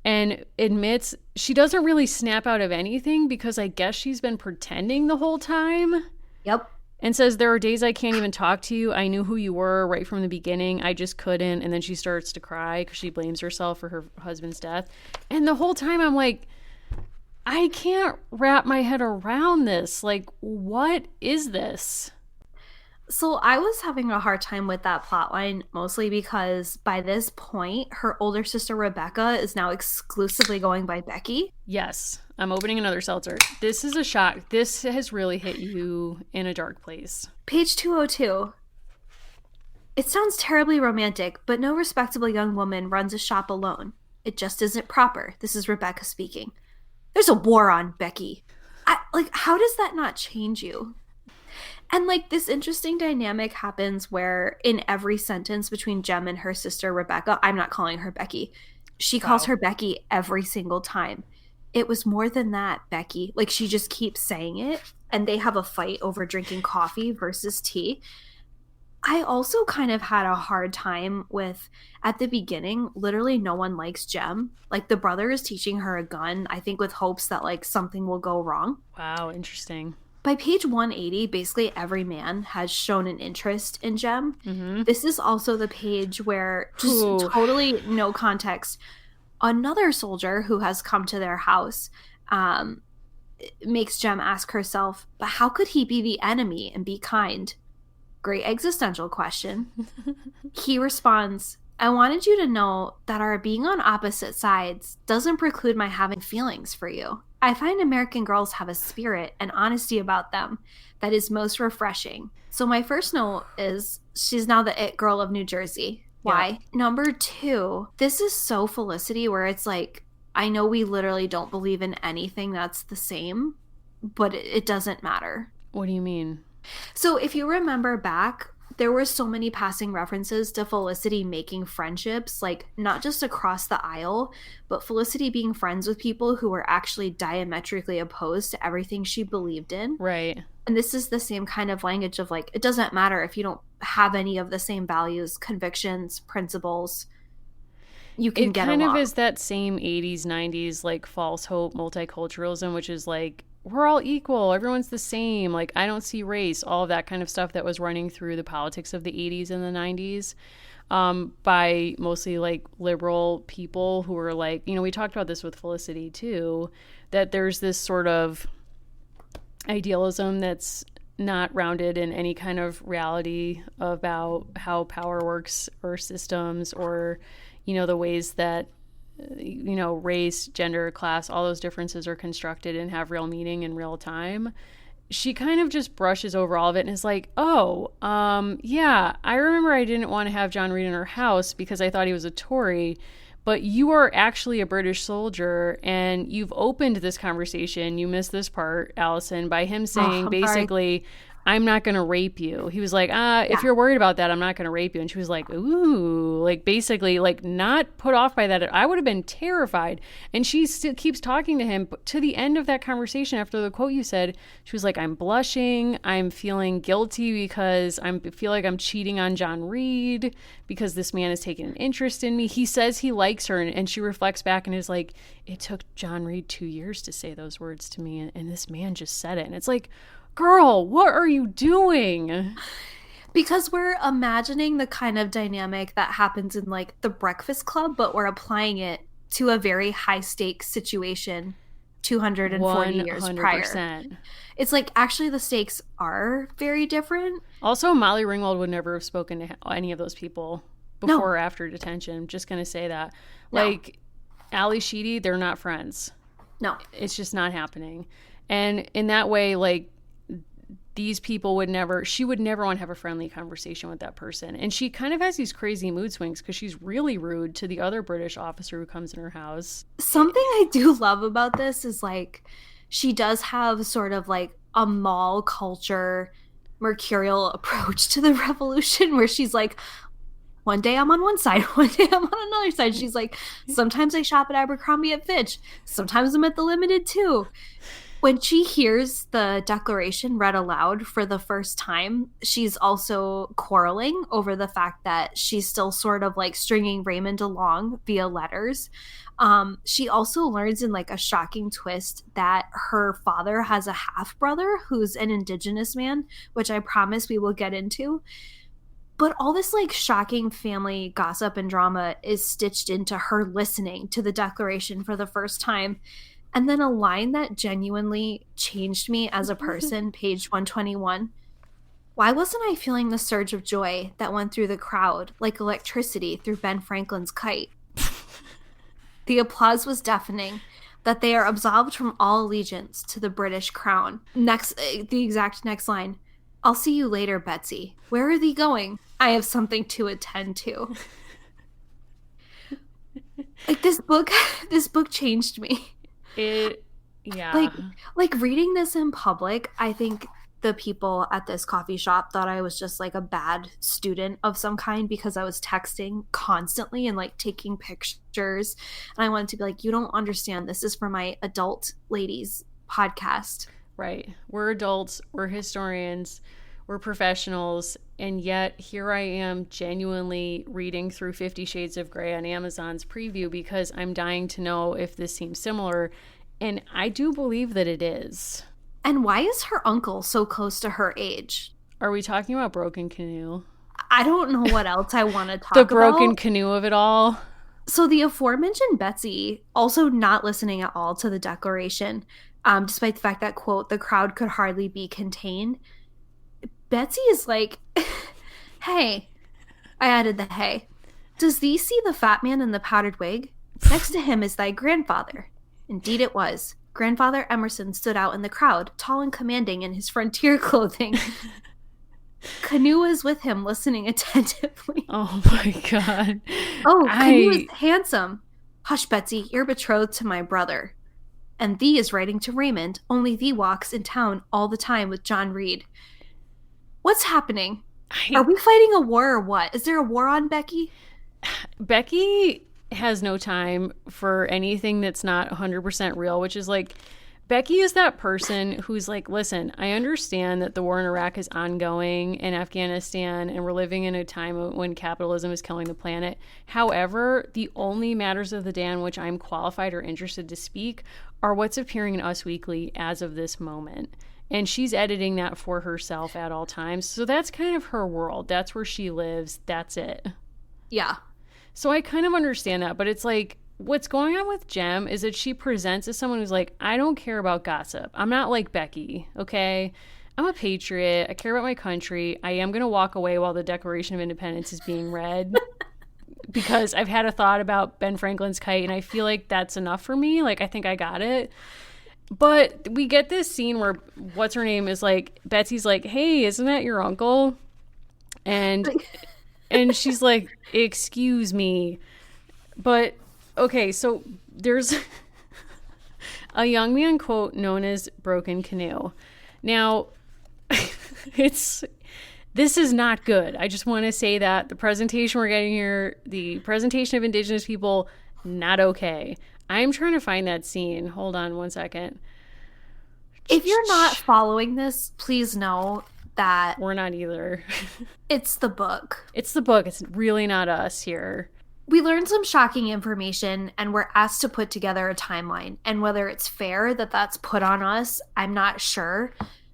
and admits she doesn't really snap out of anything because I guess she's been pretending the whole time. Yep. And says, there are days I can't even talk to you. I knew who you were right from the beginning. I just couldn't. And then she starts to cry because she blames herself for her husband's death. And the whole time I'm like, I can't wrap my head around this. Like, what is this? So I was having a hard time with that plotline, mostly because by this point, her older sister Rebecca is now exclusively going by Becky. Yes. I'm opening another seltzer. This is a shock. This has really hit you in a dark place. Page 202. It sounds terribly romantic, but no respectable young woman runs a shop alone. It just isn't proper. This is Rebecca speaking. There's a war on, Becky. How does that not change you? And, like, this interesting dynamic happens where in every sentence between Jem and her sister Rebecca, I'm not calling her Becky. She calls her Becky every single time. It was more than that, Becky. Like, she just keeps saying it, and they have a fight over drinking coffee versus tea. I also kind of had a hard time with, at the beginning, literally no one likes Jem. Like, the brother is teaching her a gun, I think with hopes that, like, something will go wrong. Wow, interesting. By page 180, basically every man has shown an interest in Jem. Mm-hmm. This is also the page where, just totally no context, another soldier who has come to their house makes Jem ask herself, but how could he be the enemy and be kind? Great existential question. He responds, I wanted you to know that our being on opposite sides doesn't preclude my having feelings for you. I find American girls have a spirit and honesty about them that is most refreshing. So my first note is she's now the it girl of New Jersey. Why? Yeah. Number 2, this is so Felicity where it's like, I know we literally don't believe in anything that's the same, but it doesn't matter. What do you mean? So if you remember back, there were so many passing references to Felicity making friendships, like not just across the aisle, but Felicity being friends with people who were actually diametrically opposed to everything she believed in. Right. And this is the same kind of language of like, it doesn't matter if you don't have any of the same values, convictions, principles. You can get along. It kind of is that same 80s, 90s, like false hope multiculturalism, which is like, we're all equal. Everyone's the same. Like, I don't see race, all of that kind of stuff that was running through the politics of the 80s and the 90s by mostly like liberal people who were like, you know, we talked about this with Felicity too, that there's this sort of idealism that's not rounded in any kind of reality about how power works or systems or, you know, the ways that, you know, race, gender, class, all those differences are constructed and have real meaning in real time. She kind of just brushes over all of it and is like, oh, yeah, I remember I didn't want to have John Reed in our house because I thought he was a Tory, but you are actually a British soldier and you've opened this conversation. You missed this part, Allison, by him saying basically, I'm not going to rape you. He was like, if you're worried about that, I'm not going to rape you. And she was like, ooh, like basically like not put off by that. I would have been terrified. And she still keeps talking to him. But to the end of that conversation, after the quote you said, she was like, I'm blushing. I'm feeling guilty because I feel like I'm cheating on John Reed because this man has taken an interest in me. He says he likes her. And she reflects back and is like, it took John Reed 2 years to say those words to me. And this man just said it. And it's like, girl, what are you doing? Because we're imagining the kind of dynamic that happens in like the Breakfast Club, but we're applying it to a very high stakes situation 240 years prior. It's like actually the stakes are very different. Also, Molly Ringwald would never have spoken to any of those people before or after detention. I'm just going to say that. Like, Ali Sheedy, they're not friends. No. It's just not happening. And in that way, like, these people she would never want to have a friendly conversation with that person. And she kind of has these crazy mood swings because she's really rude to the other British officer who comes in her house. Something I do love about this is like, she does have sort of like a mall culture, mercurial approach to the revolution where she's like, one day I'm on one side, one day I'm on another side. She's like, sometimes I shop at Abercrombie & Fitch. Sometimes I'm at the Limited too. When she hears the Declaration read aloud for the first time, she's also quarreling over the fact that she's still sort of like stringing Raymond along via letters. She also learns in like a shocking twist that her father has a half-brother who's an Indigenous man, which I promise we will get into. But all this like shocking family gossip and drama is stitched into her listening to the Declaration for the first time. And then a line that genuinely changed me as a person, page 121. Why wasn't I feeling the surge of joy that went through the crowd like electricity through Ben Franklin's kite? The applause was deafening, that they are absolved from all allegiance to the British crown. The exact next line. I'll see you later, Betsy. Where are they going? I have something to attend to. Like this book changed me. Like reading this in public, I think the people at this coffee shop thought I was just like a bad student of some kind because I was texting constantly and like taking pictures. And I wanted to be like, you don't understand. This is for my adult ladies podcast. Right. We're adults. We're historians. We're professionals. And yet here I am genuinely reading through 50 Shades of Grey on Amazon's preview because I'm dying to know if this seems similar. And I do believe that it is. And why is her uncle so close to her age? Are we talking about Broken Canoe? I don't know what else I want to talk about. The Broken Canoe of it all. So the aforementioned Betsy, also not listening at all to the Declaration, despite the fact that, quote, the crowd could hardly be contained. Betsy is like, hey, I added the hey. Does thee see the fat man in the powdered wig? Next to him is thy grandfather. Indeed it was. Grandfather Emerson stood out in the crowd, tall and commanding in his frontier clothing. Canoe was with him, listening attentively. Oh my God. Oh, Canoe is handsome. Hush, Betsy, you're betrothed to my brother. And thee is writing to Raymond, only thee walks in town all the time with John Reed. What's happening? Are we fighting a war or what? Is there a war on, Becky? Becky has no time for anything that's not 100% real, which is like, Becky is that person who's like, listen, I understand that the war in Iraq is ongoing in Afghanistan and we're living in a time when capitalism is killing the planet. However, the only matters of the day on which I'm qualified or interested to speak are what's appearing in Us Weekly as of this moment. And she's editing that for herself at all times. So that's kind of her world. That's where she lives. That's it. Yeah. So I kind of understand that, but it's like, what's going on with Jem is that she presents as someone who's like, I don't care about gossip. I'm not like Becky, okay? I'm a patriot. I care about my country. I am going to walk away while the Declaration of Independence is being read because I've had a thought about Ben Franklin's kite, and I feel like that's enough for me. Like, I think I got it. But we get this scene where, what's her name, is like, Betsy's like, hey, isn't that your uncle? And she's like, excuse me. But okay, so there's a young man quote known as Broken Canoe. Now, this is not good. I just want to say that the presentation we're getting here, the presentation of Indigenous people, not okay. I'm trying to find that scene. Hold on one second. If you're not following this, please know that we're not either. It's the book. It's the book. It's really not us here. We learned some shocking information and we're asked to put together a timeline. And whether it's fair that that's put on us, I'm not sure.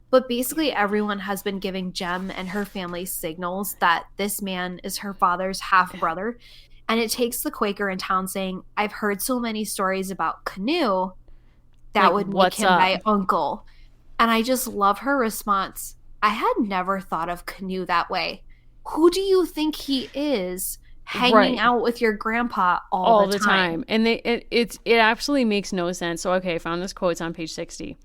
But basically everyone has been giving Jem and her family signals that this man is her father's half-brother. And it takes the Quaker in town saying, I've heard so many stories about Canoe that like, would make him my uncle. And I just love her response. I had never thought of Canoe that way. Who do you think he is? Hanging out with your grandpa all the time. And it absolutely makes no sense. So, okay, I found this quote. It's on page 60.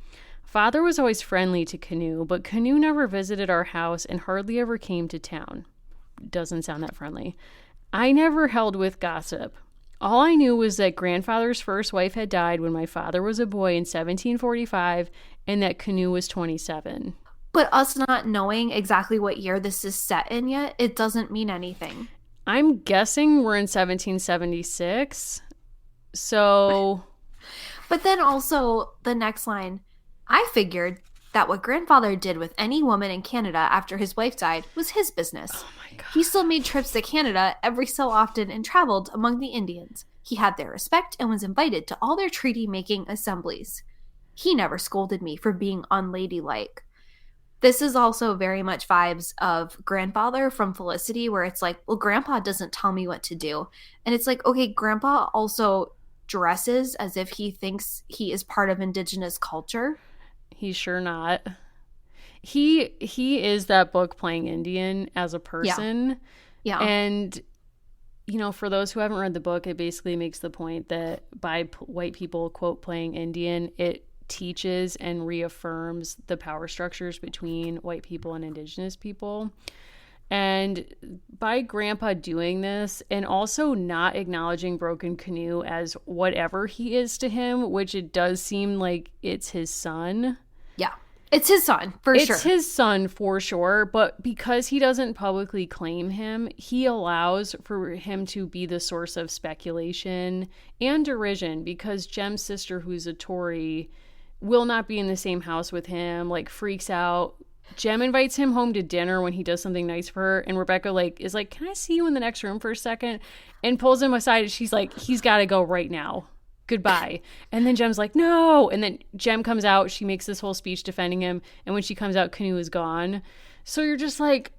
Father was always friendly to Canoe, but Canoe never visited our house and hardly ever came to town. Doesn't sound that friendly. I never held with gossip. All I knew was that grandfather's first wife had died when my father was a boy in 1745 and that Canoe was 27. But us not knowing exactly what year this is set in yet, it doesn't mean anything. I'm guessing we're in 1776. So. But then also the next line, I figured that what grandfather did with any woman in Canada after his wife died was his business. Oh my God. He still made trips to Canada every so often and traveled among the Indians. He had their respect and was invited to all their treaty-making assemblies. He never scolded me for being unladylike. This is also very much vibes of Grandfather from Felicity, where it's like, well, Grandpa doesn't tell me what to do. And it's like, okay, Grandpa also dresses as if he thinks he is part of Indigenous culture. He's sure not. He is that book playing Indian as a person. Yeah. And, you know, for those who haven't read the book, it basically makes the point that by white people, quote, playing Indian, it teaches and reaffirms the power structures between white people and Indigenous people. And by Grandpa doing this and also not acknowledging Broken Canoe as whatever he is to him, which it does seem like it's his son. Yeah, it's his son for sure. It's his son for sure. But because he doesn't publicly claim him, he allows for him to be the source of speculation and derision because Jem's sister, who's a Tory, will not be in the same house with him, like freaks out. Jem invites him home to dinner when he does something nice for her, and Rebecca is like, can I see you in the next room for a second? And pulls him aside, and she's like, he's got to go right now. Goodbye. And then Jem's like, no. And then Jem comes out, she makes this whole speech defending him, and when she comes out, Canoe is gone. So you're just like,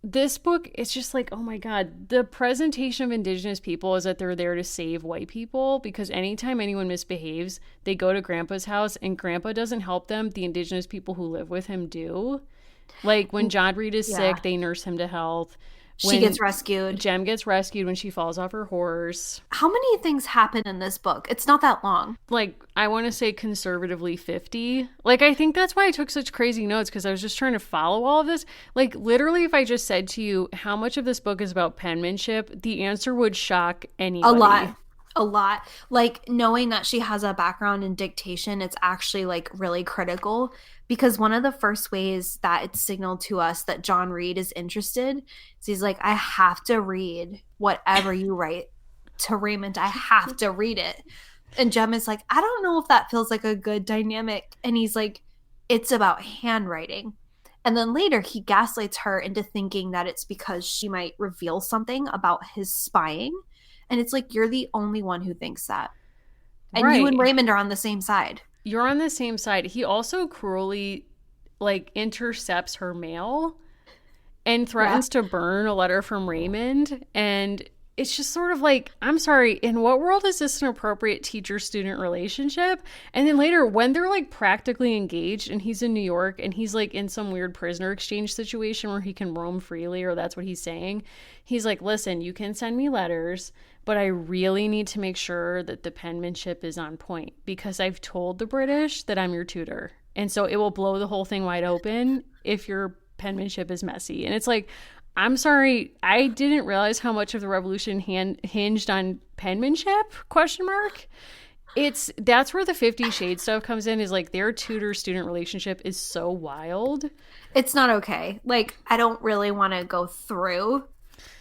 this book, it's just like, oh my God, the presentation of Indigenous people is that they're there to save white people, because anytime anyone misbehaves, they go to Grandpa's house and Grandpa doesn't help them. The Indigenous people who live with him do. Like when John Reed is sick, they nurse him to health. She gets rescued. Jem gets rescued when she falls off her horse. How many things happen in this book? It's not that long. Like, I want to say conservatively 50. Like, I think that's why I took such crazy notes, because I was just trying to follow all of this. Like, literally, if I just said to you how much of this book is about penmanship, the answer would shock anybody. A lot. Like, knowing that she has a background in dictation, it's actually like really critical, because one of the first ways that it's signaled to us that John Reed is interested is he's like, I have to read whatever you write to Raymond. I have to read it. And Jem is like, I don't know if that feels like a good dynamic. And he's like, it's about handwriting. And then later he gaslights her into thinking that it's because she might reveal something about his spying. And it's like, you're the only one who thinks that. And Right. you and Raymond are on the same side. You're on the same side. He also cruelly, like, intercepts her mail and threatens to burn a letter from Raymond. And it's just sort of like, I'm sorry, in what world is this an appropriate teacher-student relationship? And then later, when they're, like, practically engaged and he's in New York and he's, like, in some weird prisoner exchange situation where he can roam freely, or that's what he's saying, he's like, listen, you can send me letters, but I really need to make sure that the penmanship is on point, because I've told the British that I'm your tutor. And so it will blow the whole thing wide open if your penmanship is messy. And it's like, I'm sorry, I didn't realize how much of the revolution hinged on penmanship, ? That's where the 50 Shades stuff comes in, is like their tutor-student relationship is so wild. It's not okay. Like, I don't really want to go through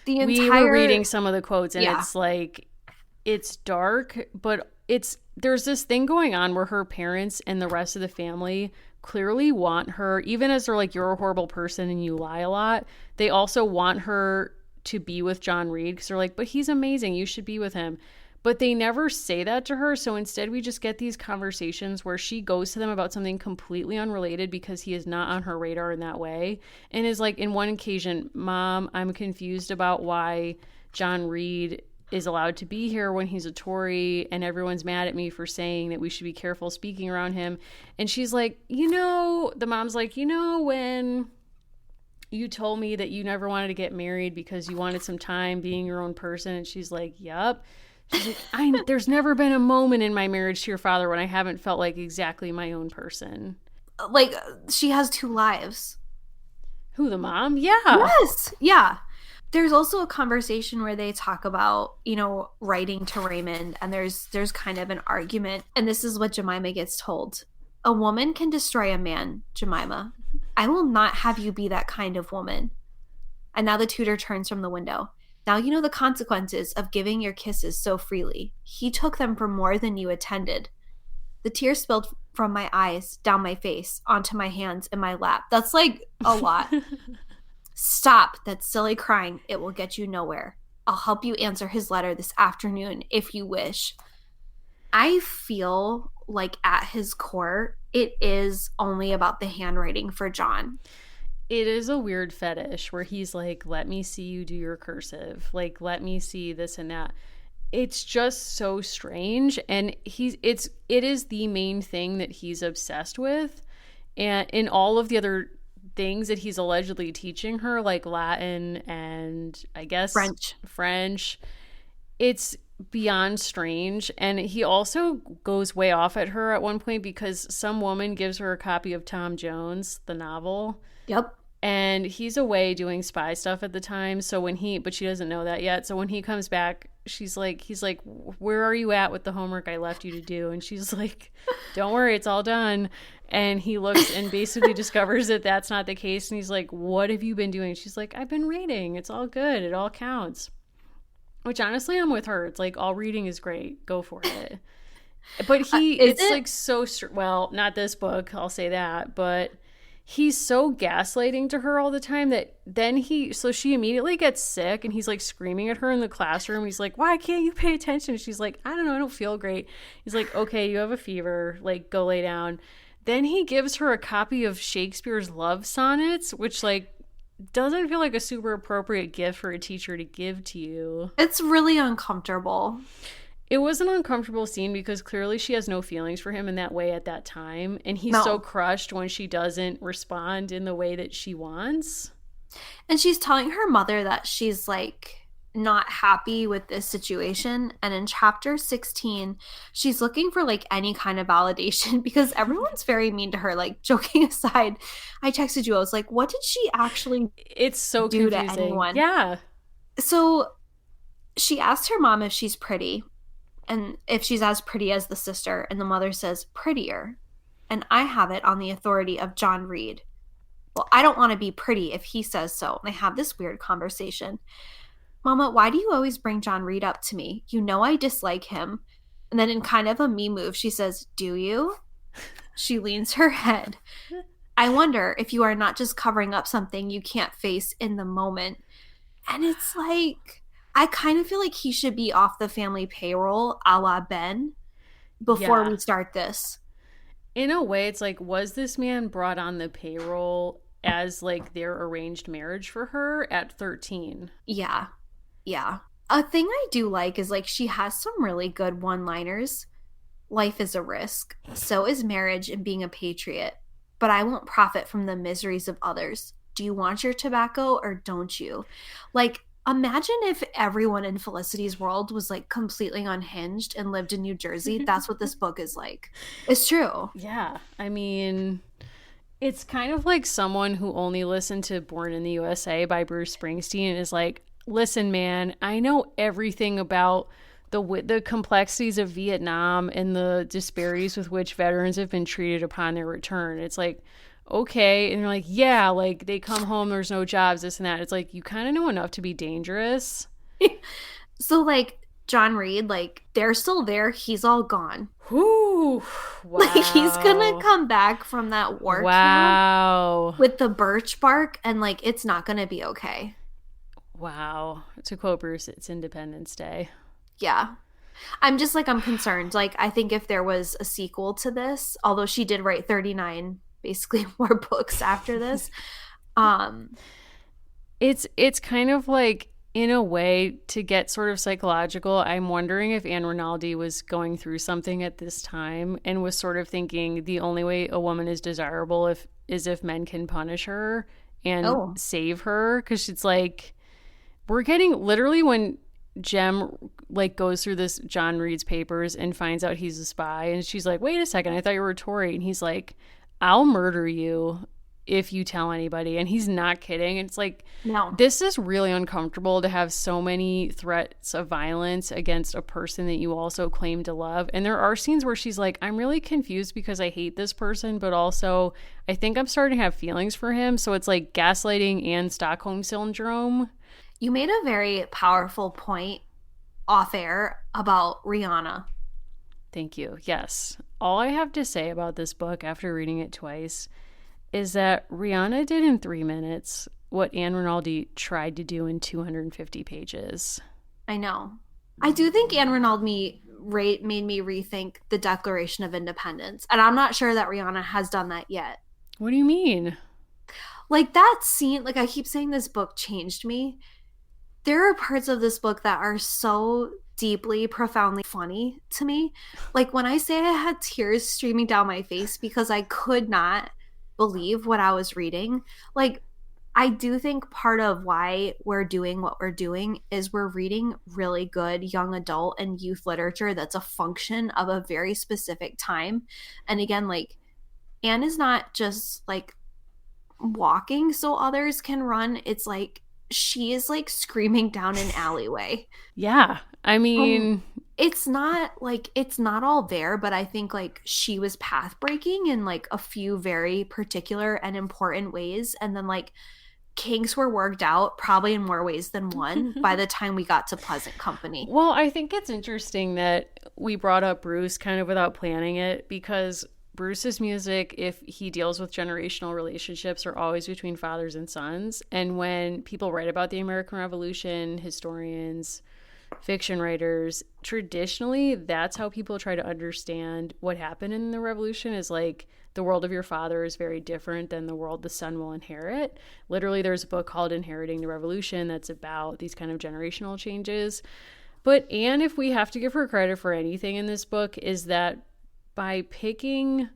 the entire... We were reading some of the quotes, and it's like, it's dark, but there's this thing going on where her parents and the rest of the family clearly want her, even as they're like, you're a horrible person and you lie a lot, they also want her to be with John Reed, because they're like, but he's amazing, you should be with him. But they never say that to her, so instead we just get these conversations where she goes to them about something completely unrelated because he is not on her radar in that way, and is like, in one occasion, Mom, I'm confused about why John Reed is allowed to be here when he's a Tory, and everyone's mad at me for saying that we should be careful speaking around him. And she's like, the mom's like, when you told me that you never wanted to get married because you wanted some time being your own person, and she's like, yup. She's like, there's never been a moment in my marriage to your father when I haven't felt like exactly my own person. Like, she has 2 lives. Who, the mom? Yeah. Yes. Yeah. There's also a conversation where they talk about, writing to Raymond, and there's kind of an argument, and this is what Jemima gets told. A woman can destroy a man, Jemima. I will not have you be that kind of woman. And now the tutor turns from the window. Now you know the consequences of giving your kisses so freely. He took them for more than you attended. The tears spilled from my eyes, down my face, onto my hands and my lap. That's like a lot. Stop that silly crying. It will get you nowhere. I'll help you answer his letter this afternoon if you wish. I feel like at his core, it is only about the handwriting for John. It is a weird fetish where he's like, let me see you do your cursive. Like, let me see this and that. It's just so strange. And it is the main thing that he's obsessed with. And in all of the other things that he's allegedly teaching her, like Latin and I guess French, it's beyond strange. And he also goes way off at her at one point because some woman gives her a copy of Tom Jones, the novel. Yep. And he's away doing spy stuff at the time. So but she doesn't know that yet. So when he comes back, he's like, where are you at with the homework I left you to do? And she's like, don't worry, it's all done. And he looks and basically discovers that that's not the case. And he's like, what have you been doing? She's like, I've been reading. It's all good. It all counts. Which honestly, I'm with her. It's like, all reading is great. Go for it. But like so, well, not this book, I'll say that, but he's so gaslighting to her all the time that then so she immediately gets sick and he's like screaming at her in the classroom. He's like, why can't you pay attention? She's like, I don't know, I don't feel great. He's like, okay, you have a fever, like go lay down. Then he gives her a copy of Shakespeare's love sonnets, which like doesn't feel like a super appropriate gift for a teacher to give to you. It's really uncomfortable. It was an uncomfortable scene because clearly she has no feelings for him in that way at that time. And he's so crushed when she doesn't respond in the way that she wants. And she's telling her mother that she's like not happy with this situation. And in chapter 16, she's looking for like any kind of validation because everyone's very mean to her. Like, joking aside, I texted you, I was like, what did she actually It's so do confusing. to anyone? Yeah. So she asked her mom if she's pretty and if she's as pretty as the sister. And the mother says, prettier. And I have it on the authority of John Reed. Well, I don't want to be pretty if he says so. And they have this weird conversation. Mama, why do you always bring John Reed up to me? You know I dislike him. And then in kind of a me move, she says, do you? She leans her head. I wonder if you are not just covering up something you can't face in the moment. And it's like, I kind of feel like he should be off the family payroll a la Ben before we start this. In a way, it's like, was this man brought on the payroll as like their arranged marriage for her at 13? Yeah. Yeah. A thing I do like is like she has some really good one-liners. Life is a risk. So is marriage and being a patriot. But I won't profit from the miseries of others. Do you want your tobacco or don't you? Like, imagine if everyone in Felicity's world was like completely unhinged and lived in New Jersey. That's what this book is like. It's true. Yeah. I mean, it's kind of like someone who only listened to Born in the USA by Bruce Springsteen and is like, listen, man, I know everything about the complexities of Vietnam and the disparities with which veterans have been treated upon their return. It's like, okay. And they're like, yeah, like they come home, there's no jobs, this and that. It's like, you kind of know enough to be dangerous. So like John Reed, like they're still there. He's all gone. Whoo. Wow. Like he's gonna come back from that war camp with the birch bark and like it's not gonna be okay. Wow. To quote Bruce, it's Independence Day. Yeah. I'm just like, I'm concerned. Like, I think if there was a sequel to this, although she did write 39 basically more books after this, it's kind of like, in a way, to get sort of psychological, I'm wondering if Ann Rinaldi was going through something at this time and was sort of thinking the only way a woman is desirable is if men can punish her and save her. Because it's like, we're getting literally when Jem like goes through this John Reed's papers and finds out he's a spy, and she's like, wait a second, I thought you were a Tory. And he's like, I'll murder you if you tell anybody. And he's not kidding. And it's like, no, this is really uncomfortable to have so many threats of violence against a person that you also claim to love. And there are scenes where she's like, I'm really confused because I hate this person, but also I think I'm starting to have feelings for him. So it's like gaslighting and Stockholm syndrome. You made a very powerful point off air about Rihanna. Thank you. Yes. All I have to say about this book after reading it twice is that Rihanna did in 3 minutes what Ann Rinaldi tried to do in 250 pages. I know. I do think Ann Rinaldi made me rethink the Declaration of Independence. And I'm not sure that Rihanna has done that yet. What do you mean? Like that scene, like I keep saying this book changed me. There are parts of this book that are so deeply, profoundly funny to me. Like when I say I had tears streaming down my face because I could not believe what I was reading. Like I do think part of why we're doing what we're doing is we're reading really good young adult and youth literature that's a function of a very specific time. And again, like Anne is not just like walking so others can run. It's like she is like screaming down an alleyway. Yeah. I mean, it's not all there, but I think like she was path breaking in like a few very particular and important ways. And then like kinks were worked out probably in more ways than one by the time we got to Pleasant Company. Well, I think it's interesting that we brought up Bruce kind of without planning it, because Bruce's music, if he deals with generational relationships, are always between fathers and sons. And when people write about the American Revolution, historians, fiction writers, traditionally, that's how people try to understand what happened in the revolution, is like the world of your father is very different than the world the son will inherit. Literally, there's a book called Inheriting the Revolution that's about these kind of generational changes. But Anne, if we have to give her credit for anything in this book, is that by picking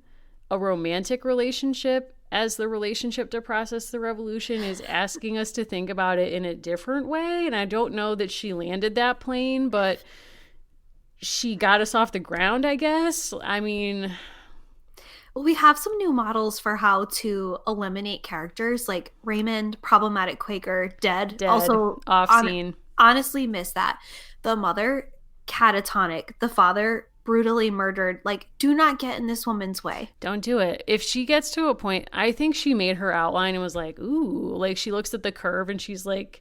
a romantic relationship as the relationship to process the revolution is asking us to think about it in a different way. And I don't know that she landed that plane, but she got us off the ground, I guess. I mean, well, we have some new models for how to eliminate characters, like Raymond, problematic Quaker, dead. Also, off scene. Honestly, miss that. The mother, catatonic. The father, brutally murdered. Like, do not get in this woman's way. Don't do it. If she gets to a point, I think she made her outline and was like, ooh, like she looks at the curve and she's like,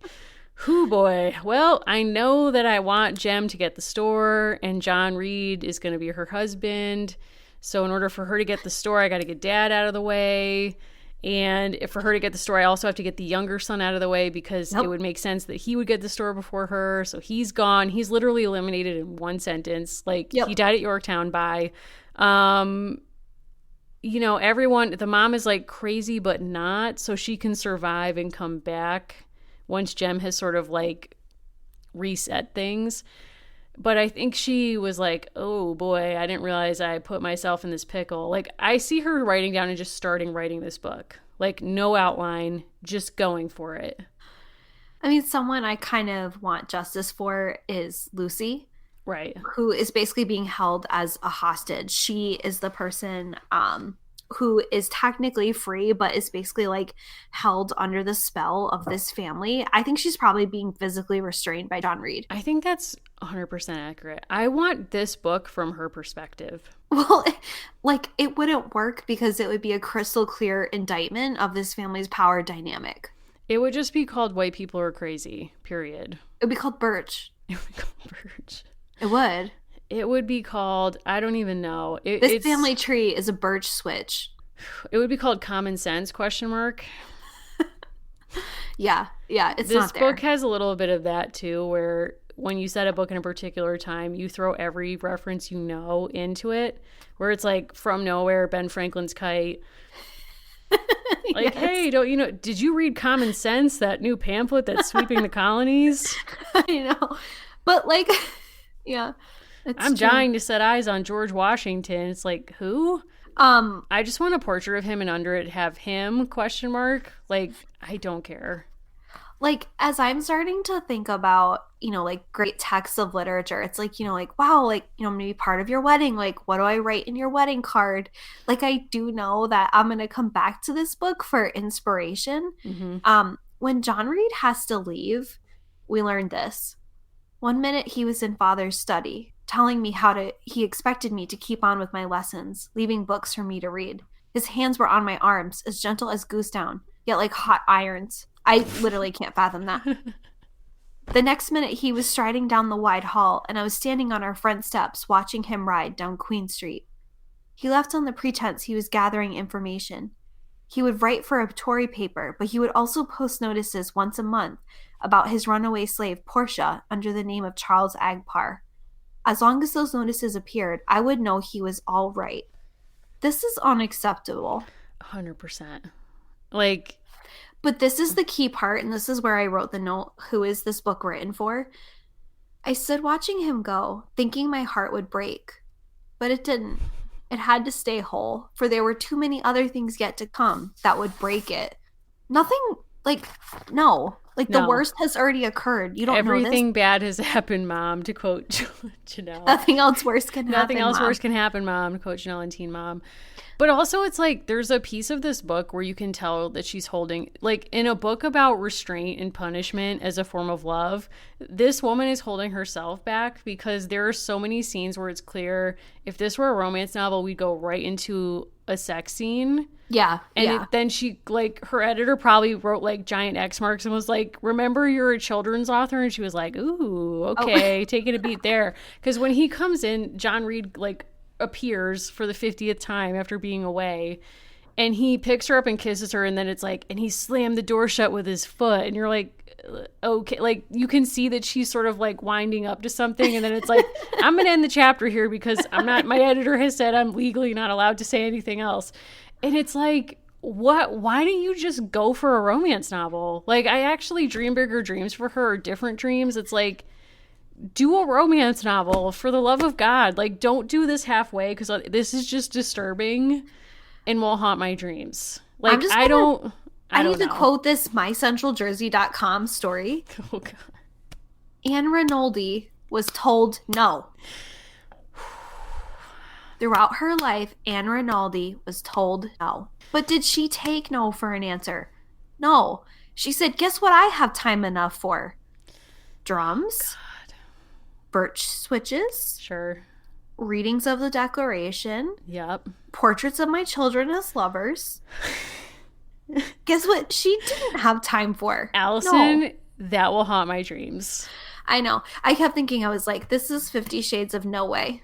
whoo boy, well, I know that I want Jem to get the store and John Reed is going to be her husband. So in order for her to get the store, I got to get dad out of the way. And if for her to get the store, I also have to get the younger son out of the way because it would make sense that he would get the store before her. So he's gone. He's literally eliminated in one sentence. Like he died at Yorktown by, you know, everyone, the mom is like crazy, but not. So she can survive and come back once Jem has sort of like reset things. But I think she was like, oh boy, I didn't realize I put myself in this pickle. Like I see her writing down and just starting writing this book. Like no outline, just going for it. I mean, someone I kind of want justice for is Lucy. Right. Who is basically being held as a hostage. She is the person who is technically free, but is basically like held under the spell of this family. I think she's probably being physically restrained by John Reed. I think that's 100% accurate. I want this book from her perspective. Well, like it wouldn't work because it would be a crystal clear indictment of this family's power dynamic. It would just be called White People Are Crazy, period. It would be called Birch. It would be called Birch. It would. It would be called, I don't even know. This family tree is a birch switch. It would be called Common Sense, question mark. Yeah, it's this not there. This book has a little bit of that too, where when you set a book in a particular time, you throw every reference you know into it, where it's like from nowhere, Ben Franklin's kite. Like, yes. Hey, don't you know, did you read Common Sense, that new pamphlet that's sweeping the colonies? I know. But like, yeah. I'm dying to set eyes on George Washington. It's like, who? I just want a portrait of him and under it have him, question mark. Like, I don't care. Like, as I'm starting to think about, you know, like great texts of literature, it's like, you know, like, wow, like, you know, I'm going to be part of your wedding. Like, what do I write in your wedding card? Like, I do know that I'm going to come back to this book for inspiration. Mm-hmm. When John Reed has to leave, we learned this. One minute he was in father's study, telling me he expected me to keep on with my lessons, leaving books for me to read. His hands were on my arms, as gentle as goose down, yet like hot irons. I literally can't fathom that. The next minute he was striding down the wide hall, and I was standing on our front steps watching him ride down Queen Street. He left on the pretense he was gathering information. He would write for a Tory paper, but he would also post notices once a month about his runaway slave Portia under the name of Charles Agpar. As long as those notices appeared, I would know he was all right. This is unacceptable. 100%. Like... But this is the key part, and this is where I wrote the note, who is this book written for? I stood watching him go, thinking my heart would break. But it didn't. It had to stay whole, for there were too many other things yet to come that would break it. Nothing, like, no. Like, the worst has already occurred. You don't know this. Everything bad has happened, Mom, to quote Janelle. Nothing else worse can happen, Nothing else worse can happen, Mom, to quote Janelle and Teen Mom. But also, it's like, there's a piece of this book where you can tell that she's holding, like, in a book about restraint and punishment as a form of love, this woman is holding herself back because there are so many scenes where it's clear, if this were a romance novel, we'd go right into a sex scene. Yeah. And then she, like, her editor probably wrote, like, giant X marks and was like, remember you're a children's author? And she was like, ooh, okay, taking a beat there. Because when he comes in, John Reed, like, appears for the 50th time after being away, and he picks her up and kisses her, and then it's like, and he slammed the door shut with his foot, and you're like, okay, like, you can see that she's sort of like winding up to something, and then it's like, I'm gonna end the chapter here because my editor has said I'm legally not allowed to say anything else. And it's like, why don't you just go for a romance novel? Like, I actually dream bigger dreams for her, or different dreams. It's like, do a romance novel, for the love of God. Like, don't do this halfway, because this is just disturbing and will haunt my dreams. Like, I'm just I gonna- I don't need to know. quote this mycentraljersey.com story. Oh, God. Ann Rinaldi was told no. Throughout her life, Ann Rinaldi was told no. But did she take no for an answer? No. She said, guess what I have time enough for? Drums, birch switches, Sure. readings of the Declaration, Yep. portraits of my children as lovers. Guess what she didn't have time for? Allison, No. that will haunt my dreams. I know. I kept thinking, I was like, this is 50 Shades of no way.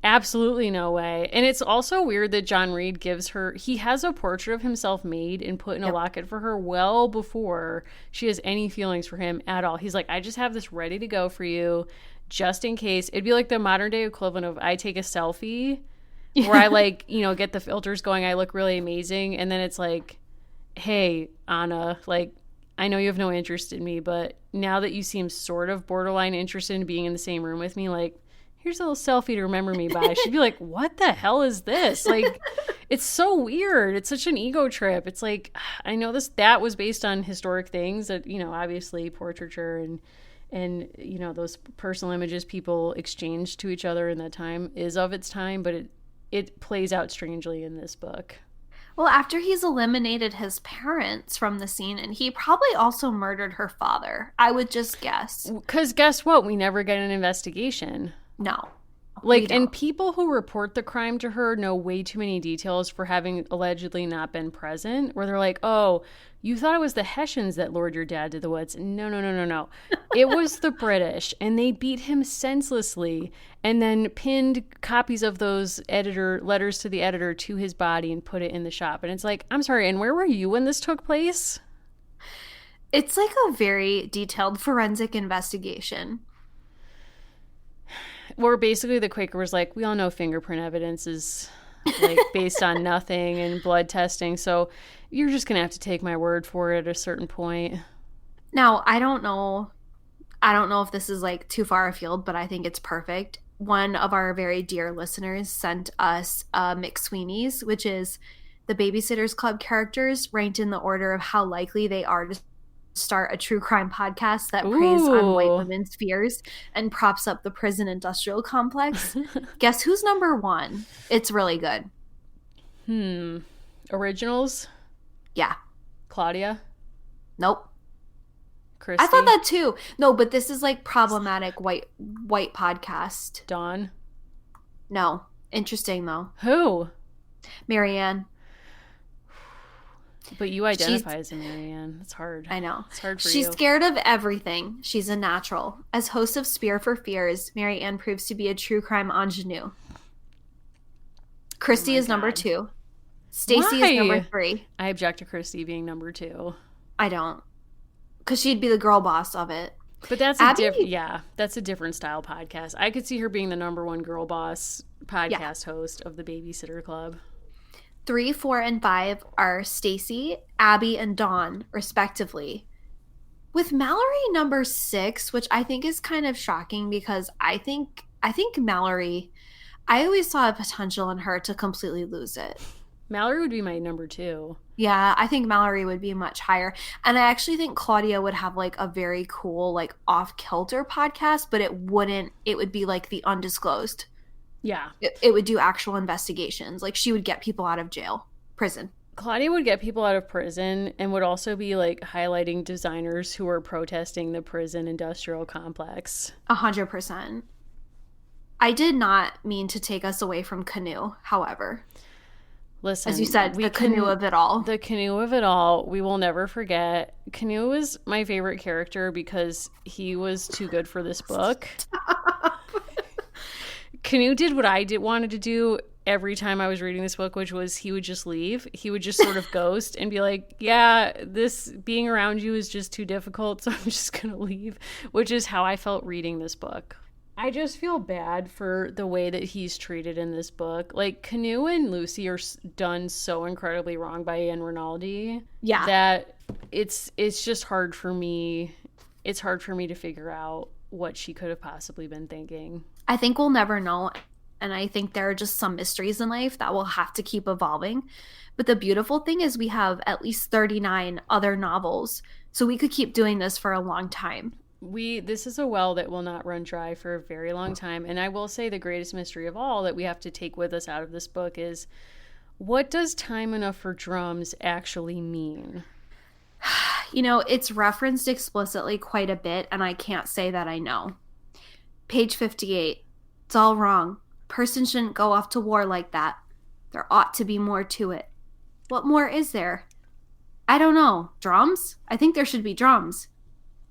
Absolutely no way. And it's also weird that John Reed gives her, he has a portrait of himself made and put in a locket for her well before she has any feelings for him at all. He's like, I just have this ready to go for you just in case. It'd be like the modern day equivalent of I take a selfie where I like, you know, get the filters going. I look really amazing. And then it's like, hey, Anna, like, I know you have no interest in me, but now that you seem sort of borderline interested in being in the same room with me, like, here's a little selfie to remember me by. She'd be like, what the hell is this? Like, it's so weird. It's such an ego trip. It's like, I know that was based on historic things that, you know, obviously portraiture and, you know, those personal images people exchanged to each other in that time is of its time, but it plays out strangely in this book. Well, after he's eliminated his parents from the scene, and he probably also murdered her father, I would just guess. Because guess what? We never get an investigation. No. Like, and people who report the crime to her know way too many details for having allegedly not been present, where they're like, oh, you thought it was the Hessians that lured your dad to the woods. No. It was the British, and they beat him senselessly and then pinned copies of those letters to the editor to his body and put it in the shop. And it's like, I'm sorry, and where were you when this took place? It's like a very detailed forensic investigation. Where basically the Quaker was like, we all know fingerprint evidence is like based on nothing and blood testing, so you're just gonna have to take my word for it at a certain point. Now, I don't know if this is like too far afield, but I think it's perfect. One of our very dear listeners sent us McSweeney's, which is the Babysitters Club characters ranked in the order of how likely they are to start a true crime podcast that preys on white women's fears and props up the prison industrial complex. Guess who's number one? It's really good. Originals? Yeah. Claudia? Nope. Christy? I thought that too. No, but this is like problematic white podcast. Dawn? No. Interesting though. Who? Marianne. But you identify as a Marianne. It's hard. I know. It's hard for She's you. scared of everything. She's a natural. As host of Spear for Fears, Mary Ann proves to be a true crime ingenue. Christy is number 2. Stacy is number 3. I object to Christy being number 2. I don't. Because she'd be the girl boss of it. But that's Abby- that's a different style podcast. I could see her being the number 1 girl boss podcast host of the Babysitter Club. 3, 4, and 5 are Stacy, Abby, and Dawn, respectively. With Mallory number 6, which I think is kind of shocking because I think Mallory, I always saw a potential in her to completely lose it. Mallory would be my number 2. Yeah, I think Mallory would be much higher. And I actually think Claudia would have like a very cool, like off-kilter podcast, but it would be like the undisclosed. Yeah. It would do actual investigations. Like she would get people out of prison. Claudia would get people out of prison and would also be like highlighting designers who are protesting the prison industrial complex. 100%. I did not mean to take us away from Canoe, however. Listen, as you said, the Canoe of it all. The Canoe of it all, we will never forget. Canoe was my favorite character because he was too good for this book. Canoe did what I wanted to do every time I was reading this book, which was he would just leave. He would just sort of ghost and be like, yeah, this being around you is just too difficult, so I'm just going to leave, which is how I felt reading this book. I just feel bad for the way that he's treated in this book. Like, Canoe and Lucy are done so incredibly wrong by Ann Rinaldi. Yeah. That it's just hard for me. It's hard for me to figure out what she could have possibly been thinking. I think we'll never know. And I think there are just some mysteries in life that will have to keep evolving. But the beautiful thing is we have at least 39 other novels. So we could keep doing this for a long time. This is a well that will not run dry for a very long time. And I will say the greatest mystery of all that we have to take with us out of this book is, what does time enough for drums actually mean? You know, it's referenced explicitly quite a bit, and I can't say that I know. Page 58. It's all wrong. Person shouldn't go off to war like that. There ought to be more to it. What more is there? I don't know. Drums? I think there should be drums.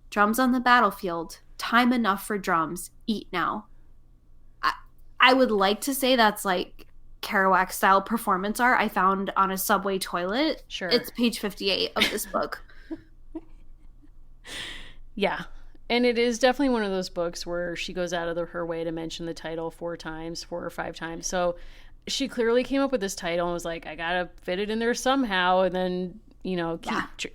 Drums on the battlefield. Time enough for drums. Eat now. I would like to say that's like Kerouac style performance art I found on a subway toilet. Sure. It's page 58 of this book. Yeah. And it is definitely one of those books where she goes out of her way to mention the title 4 or 5 times. So she clearly came up with this title and was like, I gotta fit it in there somehow. And then, you know,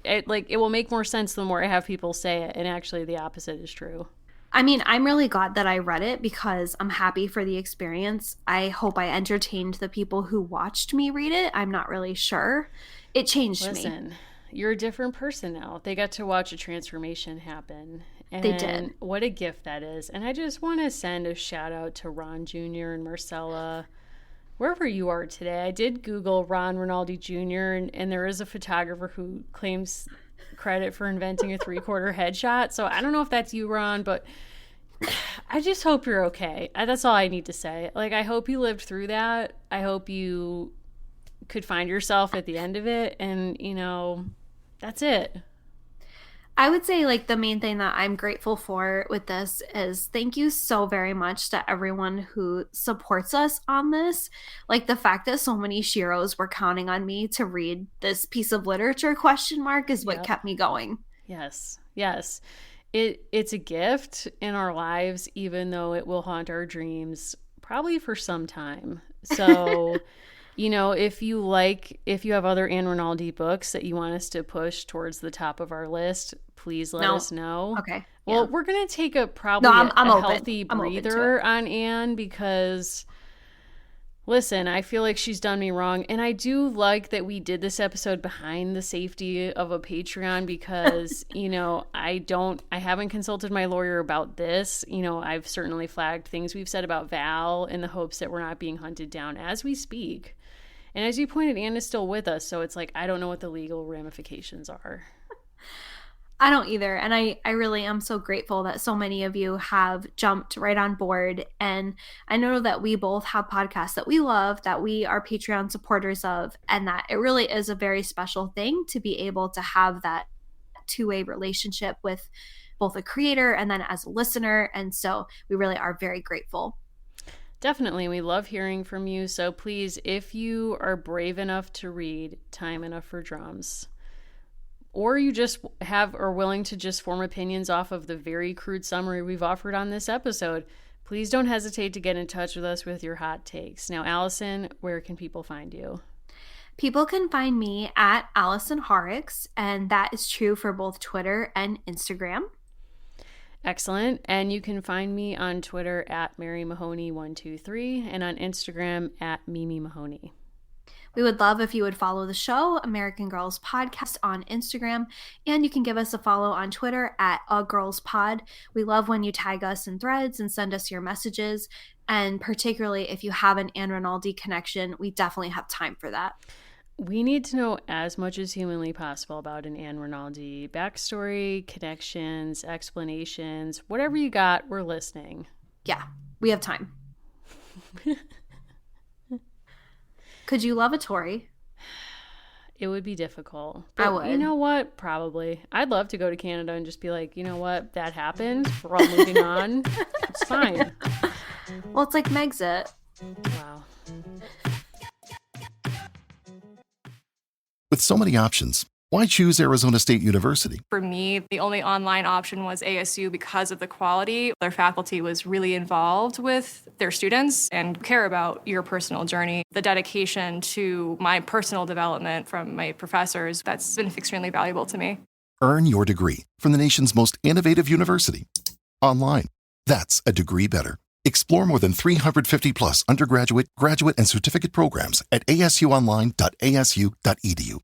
it will make more sense the more I have people say it. And actually the opposite is true. I mean, I'm really glad that I read it because I'm happy for the experience. I hope I entertained the people who watched me read it. I'm not really sure. It changed me. Listen, you're a different person now. They got to watch a transformation happen. And they did. What a gift that is. And I just want to send a shout out to Ron Jr. and Marcella, wherever you are today. I did Google Ron Rinaldi Jr. and there is a photographer who claims credit for inventing a 3/4 headshot. So I don't know if that's you, Ron, but I just hope you're okay. That's all I need to say. Like, I hope you lived through that. I hope you could find yourself at the end of it. And, you know, that's it. I would say, like, the main thing that I'm grateful for with this is thank you so very much to everyone who supports us on this. Like, the fact that so many Shiros were counting on me to read this piece of literature is what kept me going. Yes. Yes. It's a gift in our lives, even though it will haunt our dreams probably for some time. So, you know, if you have other Ann Rinaldi books that you want us to push towards the top of our list, please let us know. Okay. Well, we're going to take a healthy breather on Ann because, listen, I feel like she's done me wrong. And I do like that we did this episode behind the safety of a Patreon because, you know, I haven't consulted my lawyer about this. You know, I've certainly flagged things we've said about Val in the hopes that we're not being hunted down as we speak. And as you pointed, Ann is still with us. So it's like, I don't know what the legal ramifications are. I don't either. And I really am so grateful that so many of you have jumped right on board. And I know that we both have podcasts that we love, that we are Patreon supporters of, and that it really is a very special thing to be able to have that two-way relationship with both a creator and then as a listener. And so we really are very grateful. Definitely. We love hearing from you. So please, if you are brave enough to read Time Enough for Drums, or you just are willing to just form opinions off of the very crude summary we've offered on this episode, please don't hesitate to get in touch with us with your hot takes. Now, Allison, where can people find you? People can find me at Allison Horrocks, and that is true for both Twitter and Instagram. Excellent. And you can find me on Twitter at Mary Mahoney123 and on Instagram at Mimi Mahoney. We would love if you would follow the show, American Girls Podcast, on Instagram, and you can give us a follow on Twitter at @agirlspod. We love when you tag us in threads and send us your messages, and particularly if you have an Ann Rinaldi connection, we definitely have time for that. We need to know as much as humanly possible about an Ann Rinaldi backstory, connections, explanations, whatever you got, we're listening. Yeah, we have time. Could you love a Tory? It would be difficult. But I would. You know what? Probably. I'd love to go to Canada and just be like, you know what? That happened. We're all moving on. It's fine. Well, it's like Megxit. Wow. With so many options, why choose Arizona State University? For me, the only online option was ASU because of the quality. Their faculty was really involved with their students and care about your personal journey. The dedication to my personal development from my professors, that's been extremely valuable to me. Earn your degree from the nation's most innovative university. Online. That's a degree better. Explore more than 350 plus undergraduate, graduate, and certificate programs at asuonline.asu.edu.